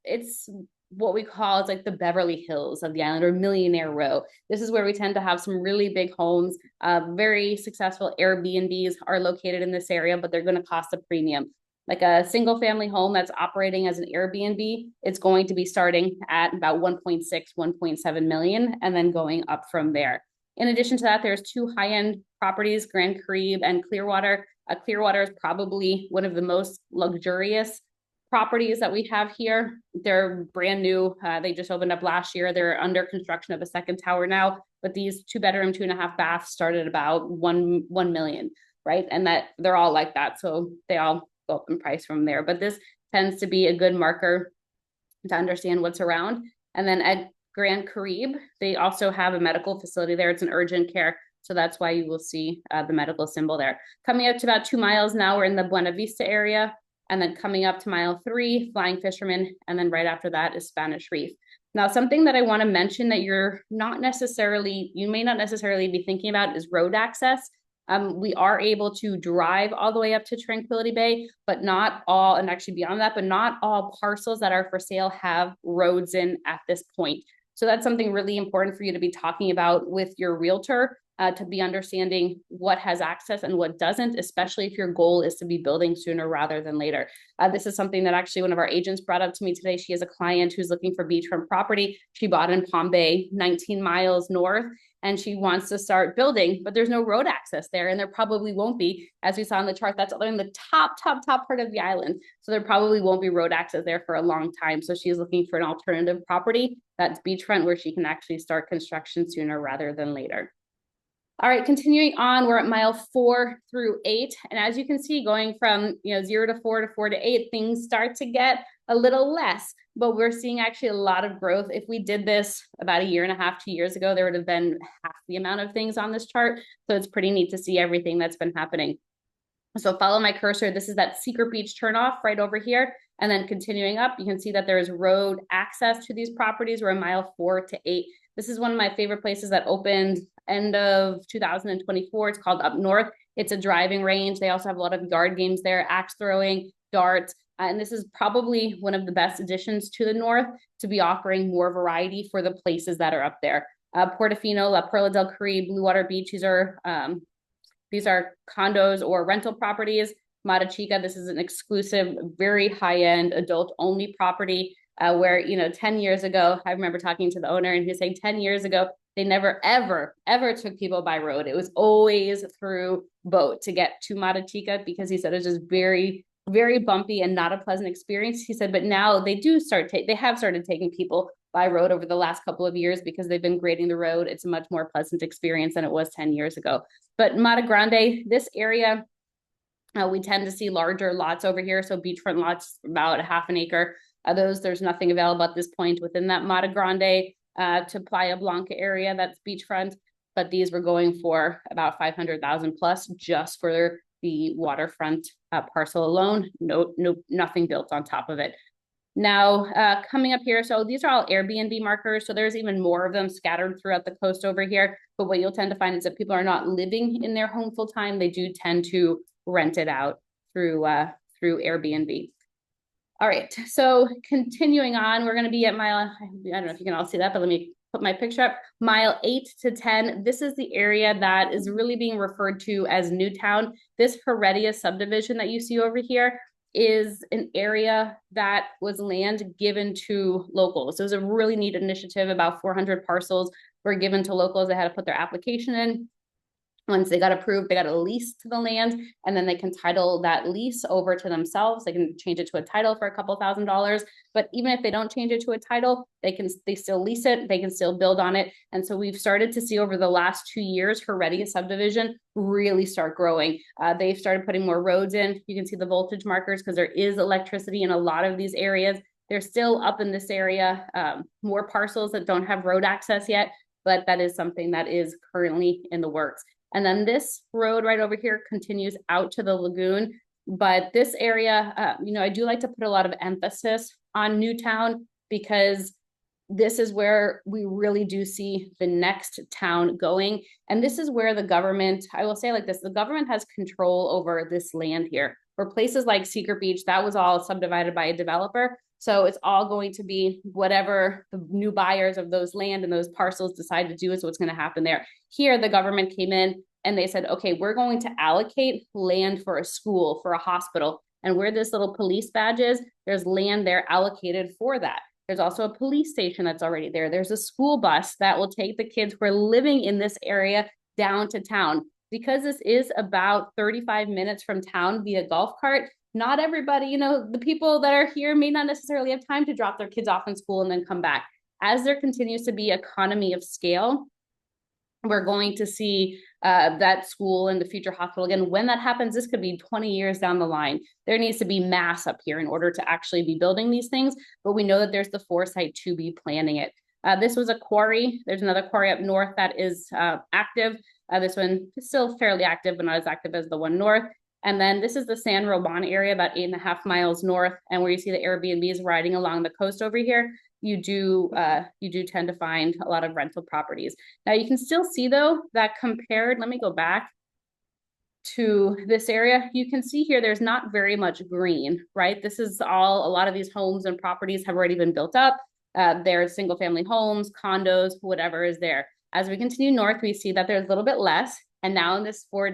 It's what we call, it's like the Beverly Hills of the island, or Millionaire Row. This is where we tend to have some really big homes. Very successful Airbnbs are located in this area, but they're going to cost a premium. Like a single family home that's operating as an Airbnb, it's going to be starting at about 1.6, 1.7 million, and then going up from there. In addition to that, there's two high-end properties, Grand Caribe and Clearwater. Clearwater is probably one of the most luxurious properties that we have here. They're brand new. They just opened up last year. They're under construction of a second tower now, but these 2 bedroom, 2.5 bath started about 1 million, right? And that they're all like that. So they all go up in price from there. But this tends to be a good marker to understand what's around. And then at Grand Caribe, they also have a medical facility there. It's an urgent care. So that's why you will see the medical symbol there. Coming up to about 2 miles now, we're in the Buena Vista area. And then coming up to mile 3, Flying Fisherman. And then right after that is Spanish Reef. Now, something that I want to mention that you may not necessarily be thinking about is road access. We are able to drive all the way up to Tranquility Bay, but not all, and actually beyond that, but not all parcels that are for sale have roads in at this point. So that's something really important for you to be talking about with your realtor, to be understanding what has access and what doesn't, especially if your goal is to be building sooner rather than later. This is something that actually one of our agents brought up to me today. She has a client who's looking for beachfront property. She bought in Palm Bay, 19 miles north, and she wants to start building, but there's no road access there, and there probably won't be, as we saw in the chart. That's in the top part of the island, so there probably won't be road access there for a long time. So she's looking for an alternative property that's beachfront, where she can actually start construction sooner rather than later. All right, continuing on, we're at mile 4 through 8. And as you can see, going from 0 to 4 to 4 to 8, things start to get a little less, but we're seeing actually a lot of growth. If we did this about 1.5 to 2 years ago, there would have been half the amount of things on this chart. So it's pretty neat to see everything that's been happening. So follow my cursor. This is that Secret Beach turnoff right over here. And then continuing up, you can see that there is road access to these properties. We're in mile 4 to 8. This is one of my favorite places that opened end of 2024. It's called Up North. It's a driving range. They also have a lot of yard games there, axe throwing, darts. And this is probably one of the best additions to the north to be offering more variety for the places that are up there. Portofino, La Perla del Caribe, Blue Water Beach. These are condos or rental properties. Mata Chica, this is an exclusive, very high-end, adult-only property where, 10 years ago, I remember talking to the owner, and he was saying 10 years ago, they never, ever, ever took people by road. It was always through boat to get to Mata Chica, because he said it was just very, very bumpy and not a pleasant experience. He said, but now they have started taking people by road over the last couple of years, because they've been grading the road. It's a much more pleasant experience than it was 10 years ago. But Mata Grande, this area, we tend to see larger lots over here. So beachfront lots, about a half an acre. There's nothing available at this point within that Mata Grande to Playa Blanca area, that's beachfront. But these were going for about 500,000 plus just for the waterfront parcel alone. Nothing built on top of it. Now, coming up here, so these are all Airbnb markers. So there's even more of them scattered throughout the coast over here. But what you'll tend to find is that people are not living in their home full time. They do tend to rent it out through Airbnb. All right, so continuing on, we're going to be at mile, I don't know if you can all see that, but let me put my picture up. Mile 8 to 10. This is the area that is really being referred to as Newtown. This Heredia subdivision that you see over here is an area that was land given to locals. So it was a really neat initiative. About 400 parcels were given to locals. They had to put their application in. Once they got approved, they got a lease to the land, and then they can title that lease over to themselves. They can change it to a title for a couple $1,000s. But even if they don't change it to a title, they still lease it, they can still build on it. And so we've started to see over the last 2 years, Heredia subdivision really start growing. They've started putting more roads in. You can see the voltage markers, because there is electricity in a lot of these areas. They're still up in this area, more parcels that don't have road access yet, but that is something that is currently in the works. And then this road right over here continues out to the lagoon. But this area, I do like to put a lot of emphasis on Newtown, because this is where we really do see the next town going. And this is where the government, I will say like this, the government has control over this land here. For places like Secret Beach, that was all subdivided by a developer. So it's all going to be whatever the new buyers of those land and those parcels decide to do is what's going to happen there. Here, the government came in and they said, okay, we're going to allocate land for a school, for a hospital. And where this little police badge is, there's land there allocated for that. There's also a police station that's already there. There's a school bus that will take the kids who are living in this area down to town. Because this is about 35 minutes from town via golf cart, not everybody, you know, the people that are here may not necessarily have time to drop their kids off in school and then come back. As there continues to be economy of scale, we're going to see that school and the future hospital. Again, when that happens, this could be 20 years down the line. There needs to be mass up here in order to actually be building these things, but we know that there's the foresight to be planning it. This was a quarry. There's another quarry up north that is active. This one is still fairly active, but not as active as the one north. And then this is the San Roban area, about 8.5 miles north, and where you see the Airbnbs riding along the coast over here, you do tend to find a lot of rental properties. Now you can still see though that compared, let me go back to this area, you can see here there's not very much green, right? This is all, a lot of these homes and properties have already been built up. They're single family homes, condos, whatever is there. As we continue north, we see that there's a little bit less. And now in this 8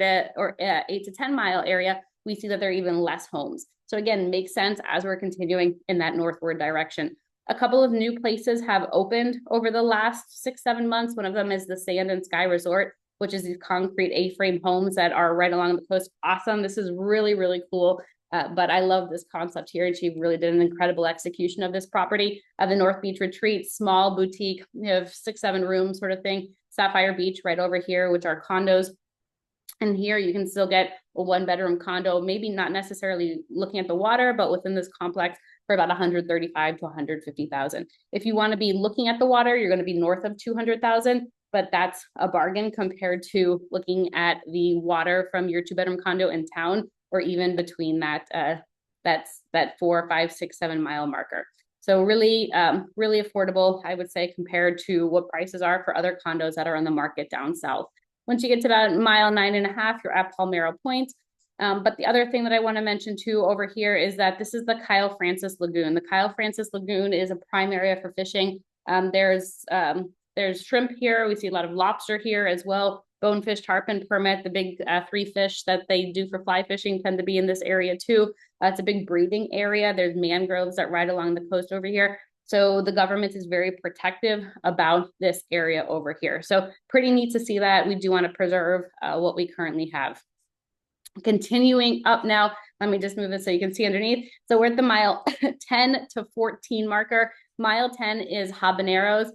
to 10 mile area, we see that there are even less homes. So again, makes sense as we're continuing in that northward direction. A couple of new places have opened over the last 6-7 months. One of them is the Sand and Sky Resort, which is these concrete A-frame homes that are right along the coast. Awesome. This is really, really cool. But I love this concept here, and she really did an incredible execution of this property. The North Beach Retreat, small boutique, you have 6-7 rooms sort of thing. Sapphire Beach right over here, which are condos. And here you can still get a 1-bedroom condo, maybe not necessarily looking at the water, but within this complex for about 135 to 150,000. If you want to be looking at the water, you're going to be north of 200,000, but that's a bargain compared to looking at the water from your 2-bedroom condo in town, or even between that 4, 5, 6, 7 mile marker. So really, really affordable, I would say, compared to what prices are for other condos that are on the market down south. Once you get to about 9.5 miles, you're at Palmero Point. But the other thing that I want to mention too over here is that this is the Kyle Francis Lagoon. The Kyle Francis Lagoon is a prime area for fishing. There's shrimp here. We see a lot of lobster here as well. Bonefish, tarpon, permit, the big 3 fish that they do for fly fishing tend to be in this area too. It's a big breeding area. There's mangroves that ride along the coast over here. So the government is very protective about this area over here. So pretty neat to see that. We do want to preserve what we currently have. Continuing up now, let me just move it so you can see underneath. So we're at the mile 10 to 14 marker. Mile 10 is Habaneros,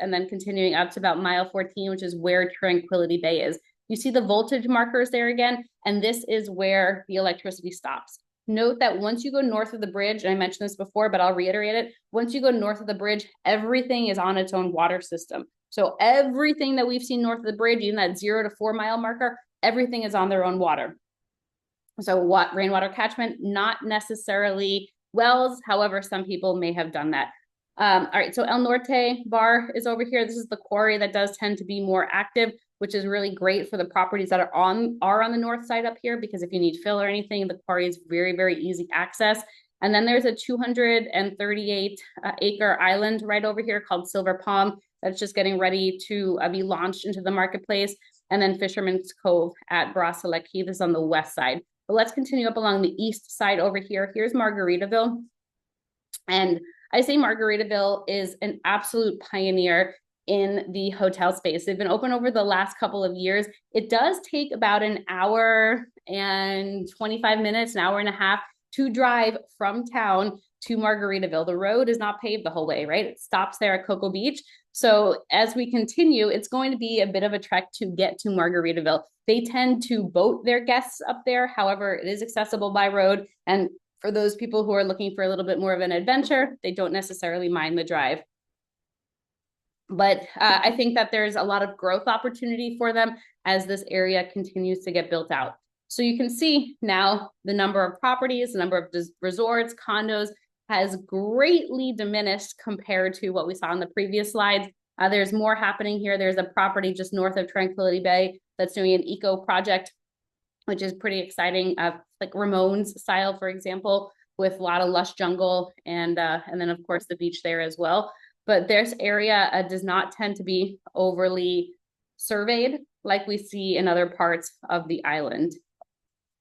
and then continuing up to about mile 14, which is where Tranquility Bay is. You see the voltage markers there again, and this is where the electricity stops. Note that once you go north of the bridge, and I mentioned this before, but I'll reiterate it. Once you go north of the bridge, everything is on its own water system. So everything that we've seen north of the bridge, even that 0 to 4 mile marker, everything is on their own water. So what rainwater catchment, not necessarily wells. However, some people may have done that. All right, so El Norte Bar is over here. This is the quarry that does tend to be more active, which is really great for the properties that are on the north side up here, because if you need fill or anything, the quarry is very, very easy access. And then there's a 238 acre island right over here called Silver Palm that's just getting ready to be launched into the marketplace. And then Fisherman's Cove at Brasila Key. This is on the west side. But let's continue up along the east side over here. Here's Margaritaville. And I say Margaritaville is an absolute pioneer in the hotel space. They've been open over the last couple of years. It does take about an hour and 25 minutes, an hour and a half to drive from town to Margaritaville. The road is not paved the whole way, right? It stops there at Cocoa Beach. So as we continue, it's going to be a bit of a trek to get to Margaritaville. They tend to boat their guests up there. However, it is accessible by road. And for those people who are looking for a little bit more of an adventure, they don't necessarily mind the drive. But I think that there's a lot of growth opportunity for them as this area continues to get built out. So you can see now the number of properties, the number of resorts, condos, has greatly diminished compared to what we saw in the previous slides. There's more happening here. There's a property just north of Tranquility Bay that's doing an eco project, which is pretty exciting, like Ramones style, for example, with a lot of lush jungle and then of course the beach there as well. But this area does not tend to be overly surveyed like we see in other parts of the island.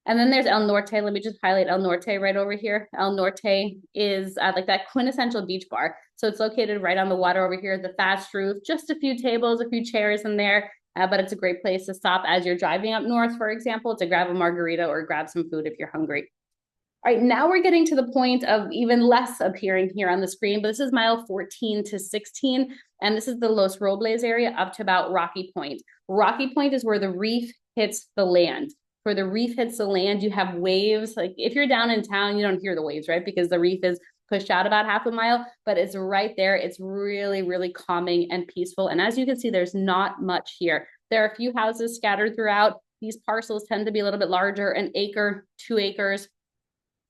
And then there's El Norte. Let me just highlight El Norte right over here. El Norte is like that quintessential beach bar. So it's located right on the water over here, the thatched roof, just a few tables, a few chairs in there. But it's a great place to stop as you're driving up north, for example, to grab a margarita or grab some food if you're hungry. All right, now we're getting to the point of even less appearing here on the screen, but this is mile 14 to 16, and this is the Los Robles area up to about Rocky Point. Rocky Point is where the reef hits the land. Where the reef hits the land, you have waves. Like if you're down in town, you don't hear the waves, right? Because the reef is pushed out about half a mile, but it's right there. It's really, really calming and peaceful. And as you can see, there's not much here. There are a few houses scattered throughout. These parcels tend to be a little bit larger, an acre, 2 acres.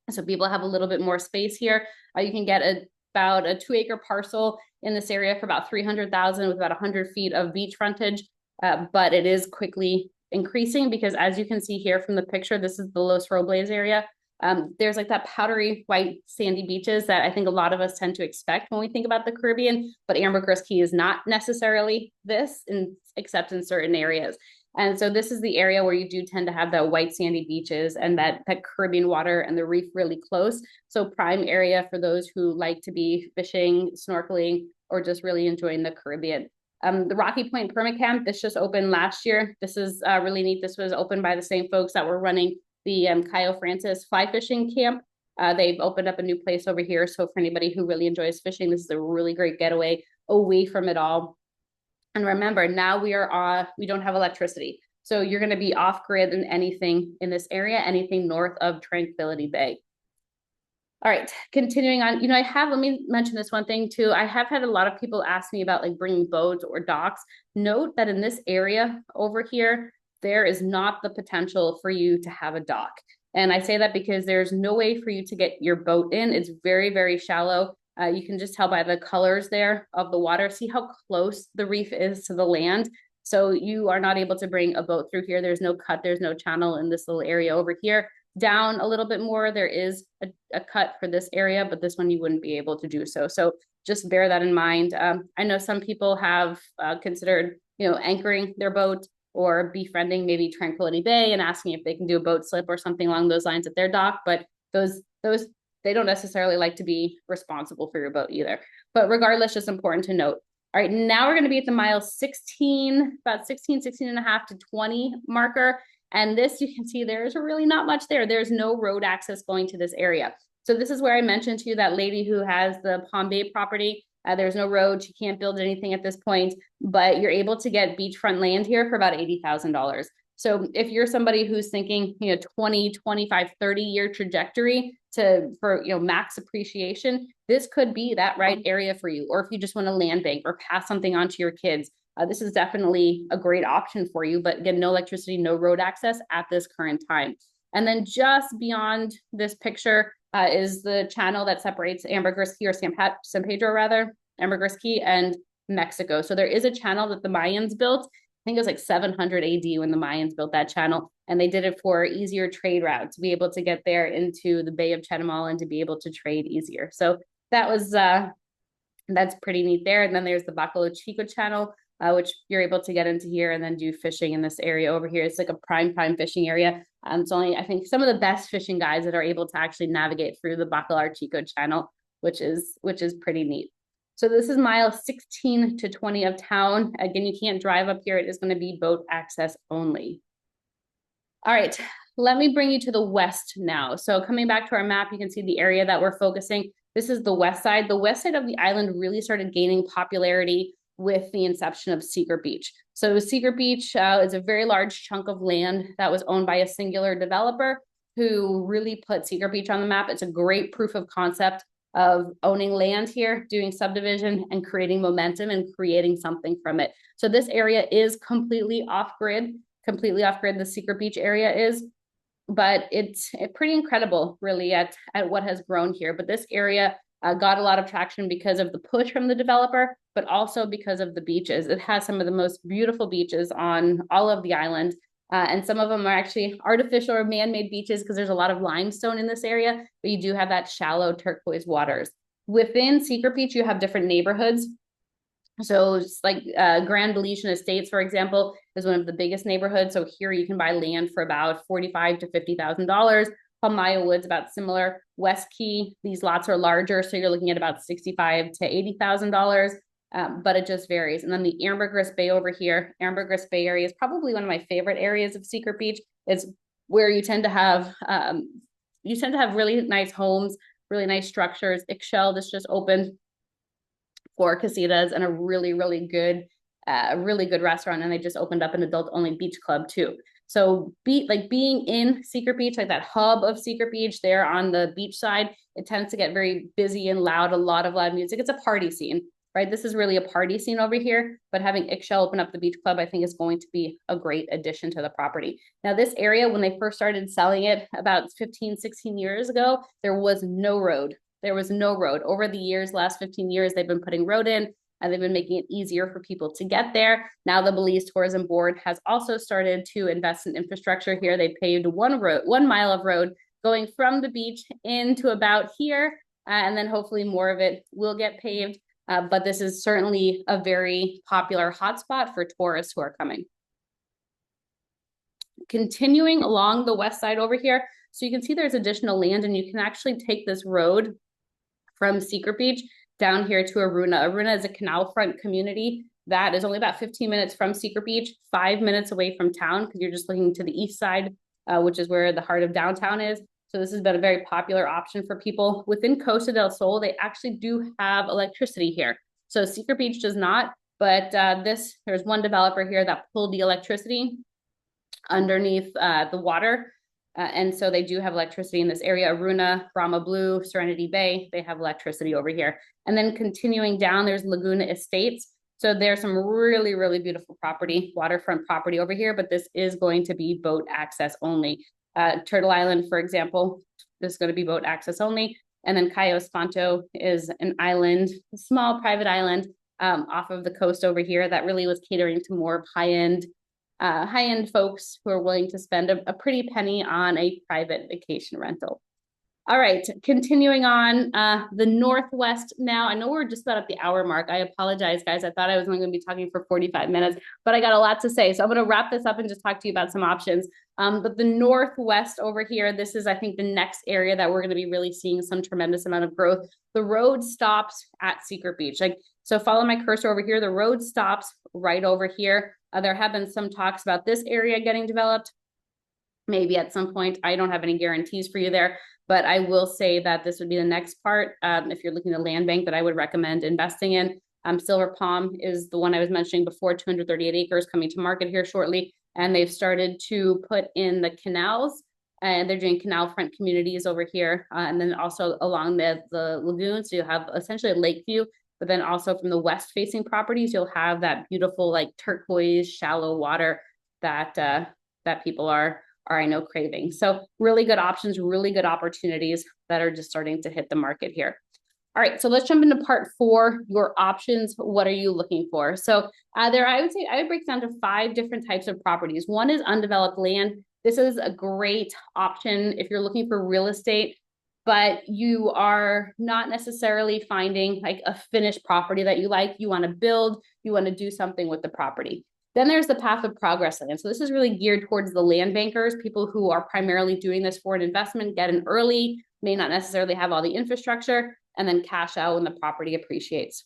So people have a little bit more space here. You can get about a 2-acre parcel in this area for about $300,000 with about 100 feet of beach frontage. But it is quickly increasing because as you can see here from the picture, this is the Los Robles area. There's like that powdery white sandy beaches that I think a lot of us tend to expect when we think about the Caribbean, but Ambergris Caye is not necessarily this, except in certain areas. And so this is the area where you do tend to have that white sandy beaches and that Caribbean water and the reef really close. So prime area for those who like to be fishing, snorkeling, or just really enjoying the Caribbean. The Rocky Point Permit Camp, this just opened last year. This is really neat. This was opened by the same folks that were running the Cayo Francis fly fishing camp. They've opened up a new place over here. So for anybody who really enjoys fishing, this is a really great getaway away from it all. And remember, now we don't have electricity. So you're going to be off grid in anything in this area, anything north of Tranquility Bay. All right, continuing on, let me mention this one thing too. I have had a lot of people ask me about like bringing boats or docks. Note that in this area over here, there is not the potential for you to have a dock. And I say that because there's no way for you to get your boat in. It's very, very shallow. You can just tell by the colors there of the water. See how close the reef is to the land. So you are not able to bring a boat through here. There's no cut, there's no channel in this little area over here. Down a little bit more, there is a cut for this area, but this one you wouldn't be able to do so. So just bear that in mind. I know some people have considered, anchoring their boat or befriending maybe Tranquility Bay and asking if they can do a boat slip or something along those lines at their dock. But those they don't necessarily like to be responsible for your boat either. But regardless, just important to note. All right, now we're going to be at the mile 16, about 16 and a half to 20 marker. And this, you can see there's really not much there. There's no road access going to this area. So this is where I mentioned to you that lady who has the Palm Bay property. There's no road. She can't build anything at this point, but you're able to get beachfront land here for about $80,000. So if you're somebody who's thinking, 20, 25, 30-year trajectory for max appreciation, this could be that right area for you. Or if you just want to land bank or pass something on to your kids, this is definitely a great option for you. But again, no electricity, no road access at this current time. And then just beyond this picture is the channel that separates Ambergris Caye, or San Pedro rather, Ambergris Caye and Mexico. So there is a channel that the Mayans built. I think it was like 700 AD when the Mayans built that channel, and they did it for easier trade route to be able to get there into the Bay of Chetumal and to be able to trade easier. So that was that's pretty neat there. And then there's the Bacalo Chico channel, which you're able to get into here and then do fishing in this area over here. It's like a prime fishing area. It's only, I think, some of the best fishing guys that are able to actually navigate through the Bacalar Chico channel, which is pretty neat. So this is mile 16 to 20 of town. Again, you can't drive up here. It is going to be boat access only. All right, let me bring you to the west now. So coming back to our map, you can see the area that we're focusing. This is the west side. The west side of the island really started gaining popularity with the inception of Secret Beach. So Secret Beach is a very large chunk of land that was owned by a singular developer who really put Secret Beach on the map. It's a great proof of concept of owning land here, doing subdivision and creating momentum and creating something from it. So this area is completely off grid, the Secret Beach area is. but it's pretty incredible really at what has grown here. But this area got a lot of traction because of the push from the developer, but also because of the beaches. It has some of the most beautiful beaches on all of the island. And some of them are actually artificial or man-made beaches because there's a lot of limestone in this area, but you do have that shallow turquoise waters. Within Secret Beach, you have different neighborhoods. So it's like Grand Belize Estates, for example, is one of the biggest neighborhoods. So here you can buy land for about $45,000 to $50,000. Palmyra Woods, about similar. West Key, these lots are larger, so you're looking at about $65,000 to $80,000. But it just varies. And then the Ambergris Bay over here, Ambergris Bay area is probably one of my favorite areas of Secret Beach. It's where you tend to have really nice homes, really nice structures. Ixchel, this just opened, 4 casitas and a really good restaurant, and they just opened up an adult only beach club too. So being in Secret Beach, like that hub of Secret Beach there on the beach side, it tends to get very busy and loud, a lot of loud music. It's a party scene, right? This is really a party scene over here, but having Ixchel open up the beach club, I think is going to be a great addition to the property. Now this area, when they first started selling it about 15, 16 years ago, there was no road. There was no road. Over the years, last 15 years, they've been putting road in, and they've been making it easier for people to get there. Now the Belize Tourism Board has also started to invest in infrastructure here. They paved 1 mile of road going from the beach into about here, and then hopefully more of it will get paved. But this is certainly a very popular hotspot for tourists who are coming. Continuing along the west side over here, so you can see there's additional land, and you can actually take this road from Secret Beach down here to Aruna. Aruna is a canal front community that is only about 15 minutes from Secret Beach, 5 minutes away from town, because you're just looking to the east side, which is where the heart of downtown is. So this has been a very popular option for people. Within Costa del Sol, they actually do have electricity here. So Secret Beach does not, but there's one developer here that pulled the electricity underneath the water. And so they do have electricity in this area. Aruna, Brahma Blue, Serenity Bay, they have electricity over here. And then continuing down, there's Laguna Estates. So there's some really beautiful property, waterfront property over here, but this is going to be boat access only. Turtle Island, for example, this is going to be boat access only. And then Cayo Espanto is an island, a small private island off of the coast over here that really was catering to more of high-end folks who are willing to spend a pretty penny on a private vacation rental. All right, continuing on the Northwest now. I know we're just about at the hour mark. I apologize, guys. I thought I was only going to be talking for 45 minutes, but I got a lot to say. So I'm going to wrap this up and just talk to you about some options. But the Northwest over here, this is, I think, the next area that we're going to be really seeing some tremendous amount of growth. The road stops at Secret Beach. So follow my cursor over here. The road stops right over here. There have been some talks about this area getting developed. Maybe at some point. I don't have any guarantees for you there, but I will say that this would be the next part. If you're looking at a land bank that I would recommend investing in. Silver Palm is the one I was mentioning before, 238 acres coming to market here shortly. And they've started to put in the canals, and they're doing canal front communities over here. And then also along the lagoon. So you'll have essentially a lake view, but then also from the west facing properties, you'll have that beautiful like turquoise shallow water that people are I know craving. So really good options, really good opportunities that are just starting to hit the market here. All right, so let's jump into part 4, your options. What are you looking for? So I would break down to 5 different types of properties. One is undeveloped land. This is a great option if you're looking for real estate, but you are not necessarily finding like a finished property that you like. You want to build, you want to do something with the property. Then there's the path of progress land. So this is really geared towards the land bankers, people who are primarily doing this for an investment, get in early, may not necessarily have all the infrastructure, and then cash out when the property appreciates.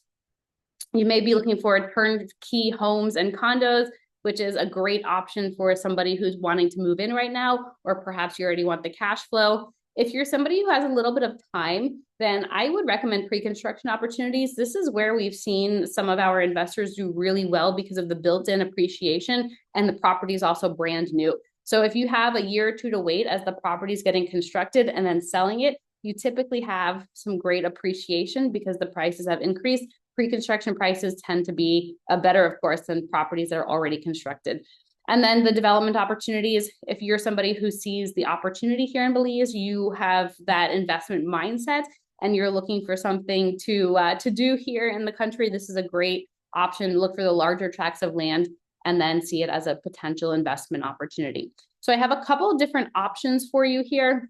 You may be looking for turnkey homes and condos, which is a great option for somebody who's wanting to move in right now, or perhaps you already want the cash flow. If you're somebody who has a little bit of time, then I would recommend pre-construction opportunities. This is where we've seen some of our investors do really well because of the built-in appreciation, and the property is also brand new. So if you have a year or two to wait as the property is getting constructed and then selling it, you typically have some great appreciation because the prices have increased. Pre-construction prices tend to be better, of course, than properties that are already constructed. And then the development opportunities, if you're somebody who sees the opportunity here in Belize, you have that investment mindset and you're looking for something to do here in the country, this is a great option. Look for the larger tracts of land and then see it as a potential investment opportunity. So I have a couple of different options for you here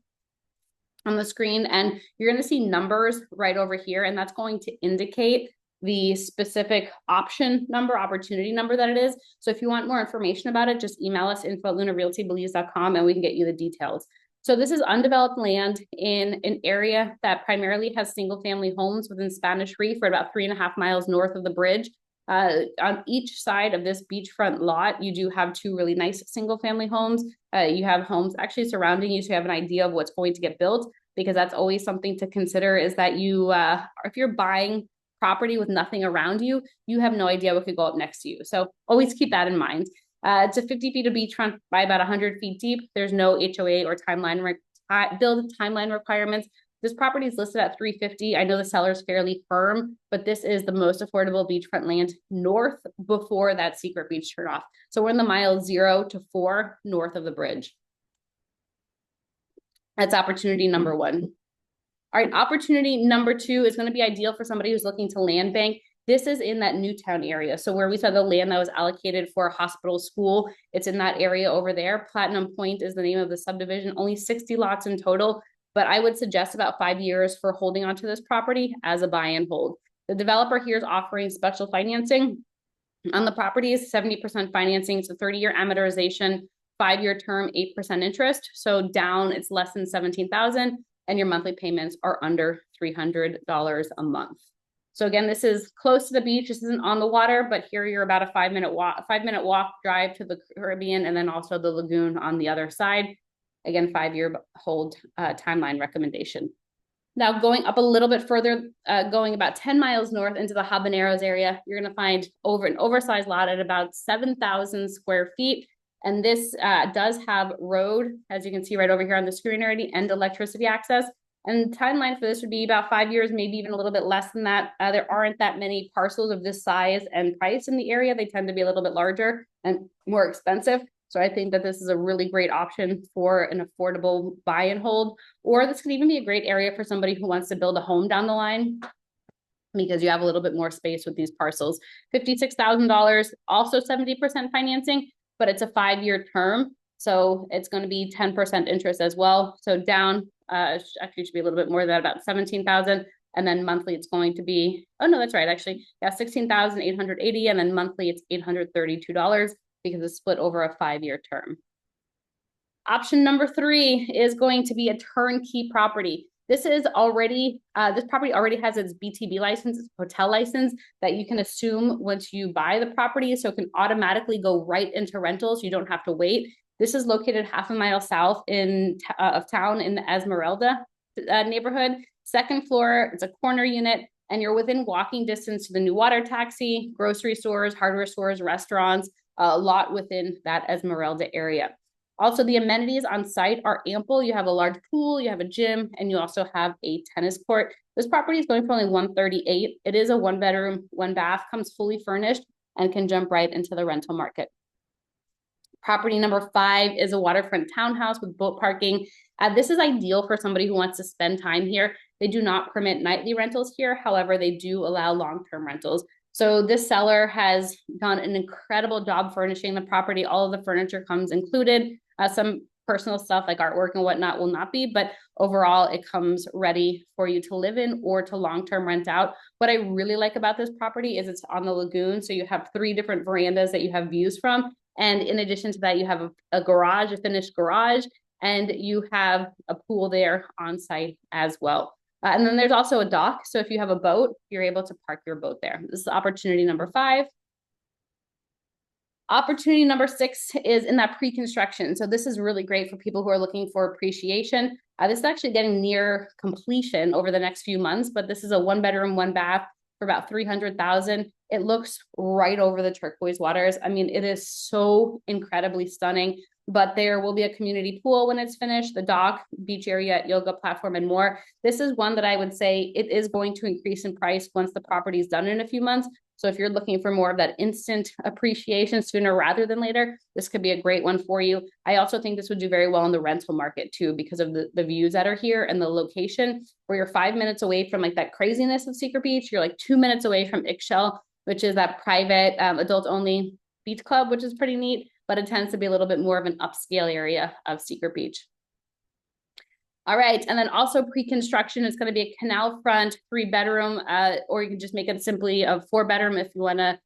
on the screen, and you're going to see numbers right over here, and that's going to indicate the specific option number, opportunity number that it is. So if you want more information about it, just email us info@lunarealtybelize.com and we can get you the details. So this is undeveloped land in an area that primarily has single family homes within Spanish Reef, for about 3.5 miles north of the bridge. On each side of this beachfront lot, you do have two really nice single family homes. You have homes actually surrounding you, so you have an idea of what's going to get built, because that's always something to consider, is that you, if you're buying property with nothing around you, you have no idea what could go up next to you. So always keep that in mind. It's a 50 feet of beachfront by about 100 feet deep. There's no HOA or build timeline requirements. This property is listed at $350. I know the seller's fairly firm, but this is the most affordable beachfront land north before that secret beach turnoff. So we're in the mile 0 to 4 north of the bridge. That's opportunity number 1. All right, opportunity number 2 is going to be ideal for somebody who's looking to land bank. This is in that Newtown area. So where we saw the land that was allocated for a hospital school, it's in that area over there. Platinum Point is the name of the subdivision, only 60 lots in total. But I would suggest about 5 years for holding onto this property as a buy and hold. The developer here is offering special financing on the properties, 70% financing, so 30-year amortization, 5-year term, 8% interest. So down, it's less than $17,000, and your monthly payments are under $300 a month. So again, this is close to the beach. This isn't on the water, but here you're about a 5-minute walk drive to the Caribbean, and then also the lagoon on the other side. Again, 5-year hold timeline recommendation. Now going up a little bit further, going about 10 miles north into the Habaneros area, you're going to find an oversized lot at about 7,000 square feet. And this does have road, as you can see right over here on the screen already, and electricity access. And timeline for this would be about 5 years, maybe even a little bit less than that. There aren't that many parcels of this size and price in the area. They tend to be a little bit larger and more expensive. So I think that this is a really great option for an affordable buy and hold, or this could even be a great area for somebody who wants to build a home down the line, because you have a little bit more space with these parcels. $56,000, also 70% financing, but it's a 5-year term. So it's going to be 10% interest as well. So down, actually should be a little bit more than that, about 17,000. And then monthly it's going to be, oh no, that's right, actually. Yeah, 16,880, and then monthly it's $832. Because it's split over a 5-year term. Option number 3 is going to be a turnkey property. This is already, this property already has its BTB license, its hotel license, that you can assume once you buy the property, so it can automatically go right into rentals. You don't have to wait. This is located half a mile south of town in the Esmeralda neighborhood. 2nd floor, it's a corner unit, and you're within walking distance to the new water taxi, grocery stores, hardware stores, restaurants, a lot within that Esmeralda area. Also, the amenities on site are ample. You have a large pool, you have a gym, and you also have a tennis court. This property is going for only $138,000. It is a 1-bedroom, 1-bath, comes fully furnished, and can jump right into the rental market. Property number 5 is a waterfront townhouse with boat parking. This is ideal for somebody who wants to spend time here. They do not permit nightly rentals here. However, they do allow long-term rentals. So this seller has done an incredible job furnishing the property. All of the furniture comes included. Some personal stuff like artwork and whatnot will not be, but overall it comes ready for you to live in or to long-term rent out. What I really like about this property is it's on the lagoon. So you have 3 different verandas that you have views from. And in addition to that, you have a garage, a finished garage, and you have a pool there on site as well. And then there's also a dock. So if you have a boat, you're able to park your boat there. This is opportunity number 5. Opportunity number 6 is in that pre-construction. So this is really great for people who are looking for appreciation. This is actually getting near completion over the next few months, but this is a 1-bedroom, 1-bath for about $300,000. It looks right over the turquoise waters. I mean, it is so incredibly stunning. But there will be a community pool when it's finished, the dock, beach area, yoga platform, and more. This is one that I would say it is going to increase in price once the property is done in a few months. So if you're looking for more of that instant appreciation sooner rather than later, this could be a great one for you. I also think this would do very well in the rental market too, because of the views that are here and the location, where you're 5 minutes away from like that craziness of Secret Beach. You're like 2 minutes away from Ixchel, which is that private adult only beach club, which is pretty neat, but it tends to be a little bit more of an upscale area of Secret Beach. All right, and then also pre-construction is going to be a canal front 3-bedroom, or you can just make it simply a 4-bedroom if you want to,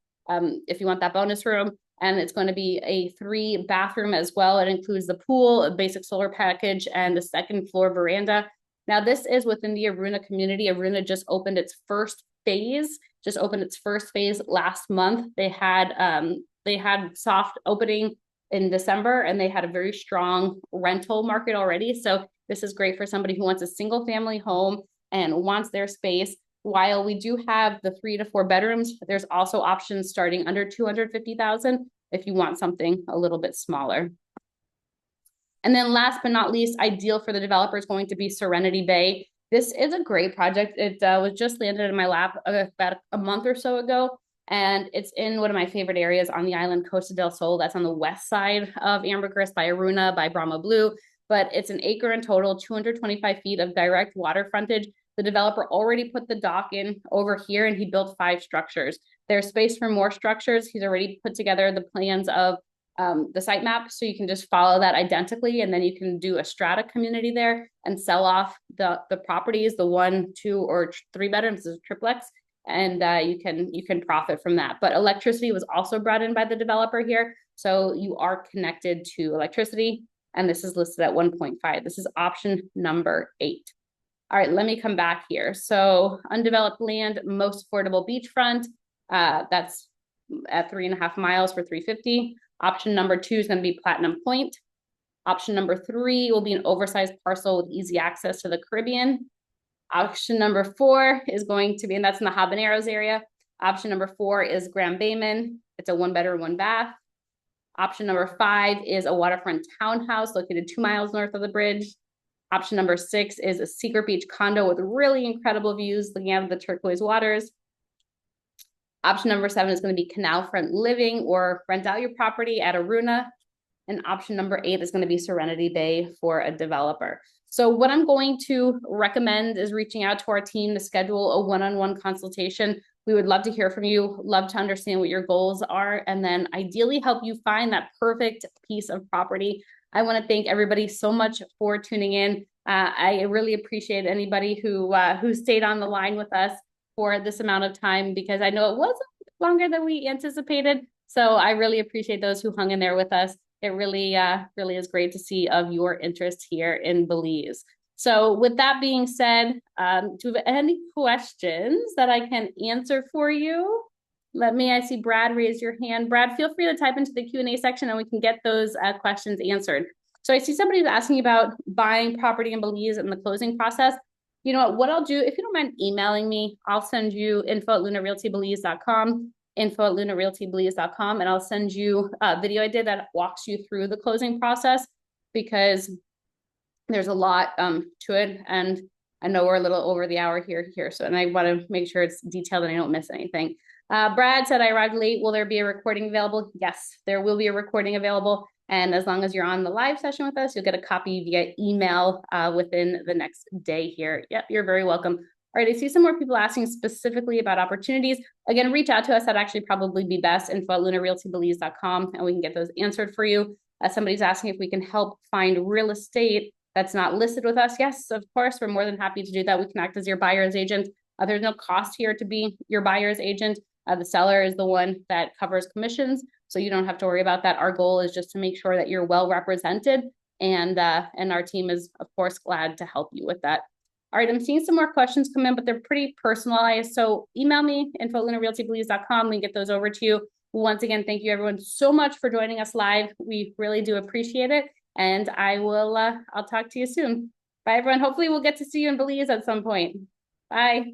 if you want that bonus room. And it's going to be a 3-bathroom as well. It includes the pool, a basic solar package, and the 2nd floor veranda. Now this is within the Aruna community. Aruna just opened its first phase. Last month. They had soft opening in December, and they had a very strong rental market already. So this is great for somebody who wants a single family home and wants their space. While we do have the 3 to 4 bedrooms, there's also options starting under $250,000 if you want something a little bit smaller. And then last but not least, ideal for the developer is going to be Serenity Bay. This is a great project. It was just landed in my lap about a month or so ago. And it's in one of my favorite areas on the island, Costa del Sol. That's on the west side of Ambergris by Aruna, by Brahma Blue. But it's an acre in total, 225 feet of direct water frontage. The developer already put the dock in over here, and he built 5 structures. There's space for more structures. He's already put together the plans of the site map, so you can just follow that identically, and then you can do a strata community there and sell off the properties, the 1, 2, or 3 bedrooms, is a triplex, and you can profit from that. But electricity was also brought in by the developer here, so you are connected to electricity, and this is listed at 1.5. This is option number 8. All right, let me come back here. So undeveloped land, most affordable beachfront. That's at 3.5 miles for $350. Option number 2 is going to be Platinum Point. Option number 3 will be an oversized parcel with easy access to the Caribbean. Option number 4 is going to be, and that's in the Habaneros area. Option number 4 is Grand Bayman. It's a 1-bedroom, 1-bath. Option number 5 is a waterfront townhouse located 2 miles north of the bridge. Option number 6 is a Secret Beach condo with really incredible views looking out of the turquoise waters. Option number 7 is going to be canal front living or rent out your property at Aruna. And option number 8 is going to be Serenity Bay for a developer. So what I'm going to recommend is reaching out to our team to schedule a one-on-one consultation. We would love to hear from you, love to understand what your goals are, and then ideally help you find that perfect piece of property. I want to thank everybody so much for tuning in. I really appreciate anybody who stayed on the line with us for this amount of time, because I know it was longer than we anticipated. So I really appreciate those who hung in there with us. It really is great to see of your interest here in Belize. So with that being said, do you have any questions that I can answer for you? I see Brad raise your hand. Brad, feel free to type into the Q&A section and we can get those questions answered. So I see somebody's asking about buying property in Belize and the closing process. You know what I'll do, if you don't mind emailing me, I'll send you info@lunarealtybelize.com, info@lunarealtybelize.com, and I'll send you a video I did that walks you through the closing process, because there's a lot to it, and I know we're a little over the hour here, so, and I want to make sure it's detailed and I don't miss anything. Brad said, I arrived late. Will there be a recording available? Yes, there will be a recording available. And as long as you're on the live session with us, you'll get a copy via email within the next day here. Yep, you're very welcome. All right, I see some more people asking specifically about opportunities. Again, reach out to us. That'd actually probably be best, info@lunarealtybelize.com, and we can get those answered for you. Somebody's asking if we can help find real estate that's not listed with us. Yes, of course, we're more than happy to do that. We can act as your buyer's agent. There's no cost here to be your buyer's agent. The seller is the one that covers commissions, so you don't have to worry about that. Our goal is just to make sure that you're well represented, and our team is, of course, glad to help you with that. All right, I'm seeing some more questions come in, but they're pretty personalized. So email me, info@lunarealtybelize.com. We can get those over to you. Once again, thank you everyone so much for joining us live. We really do appreciate it. And I'll talk to you soon. Bye, everyone. Hopefully we'll get to see you in Belize at some point. Bye.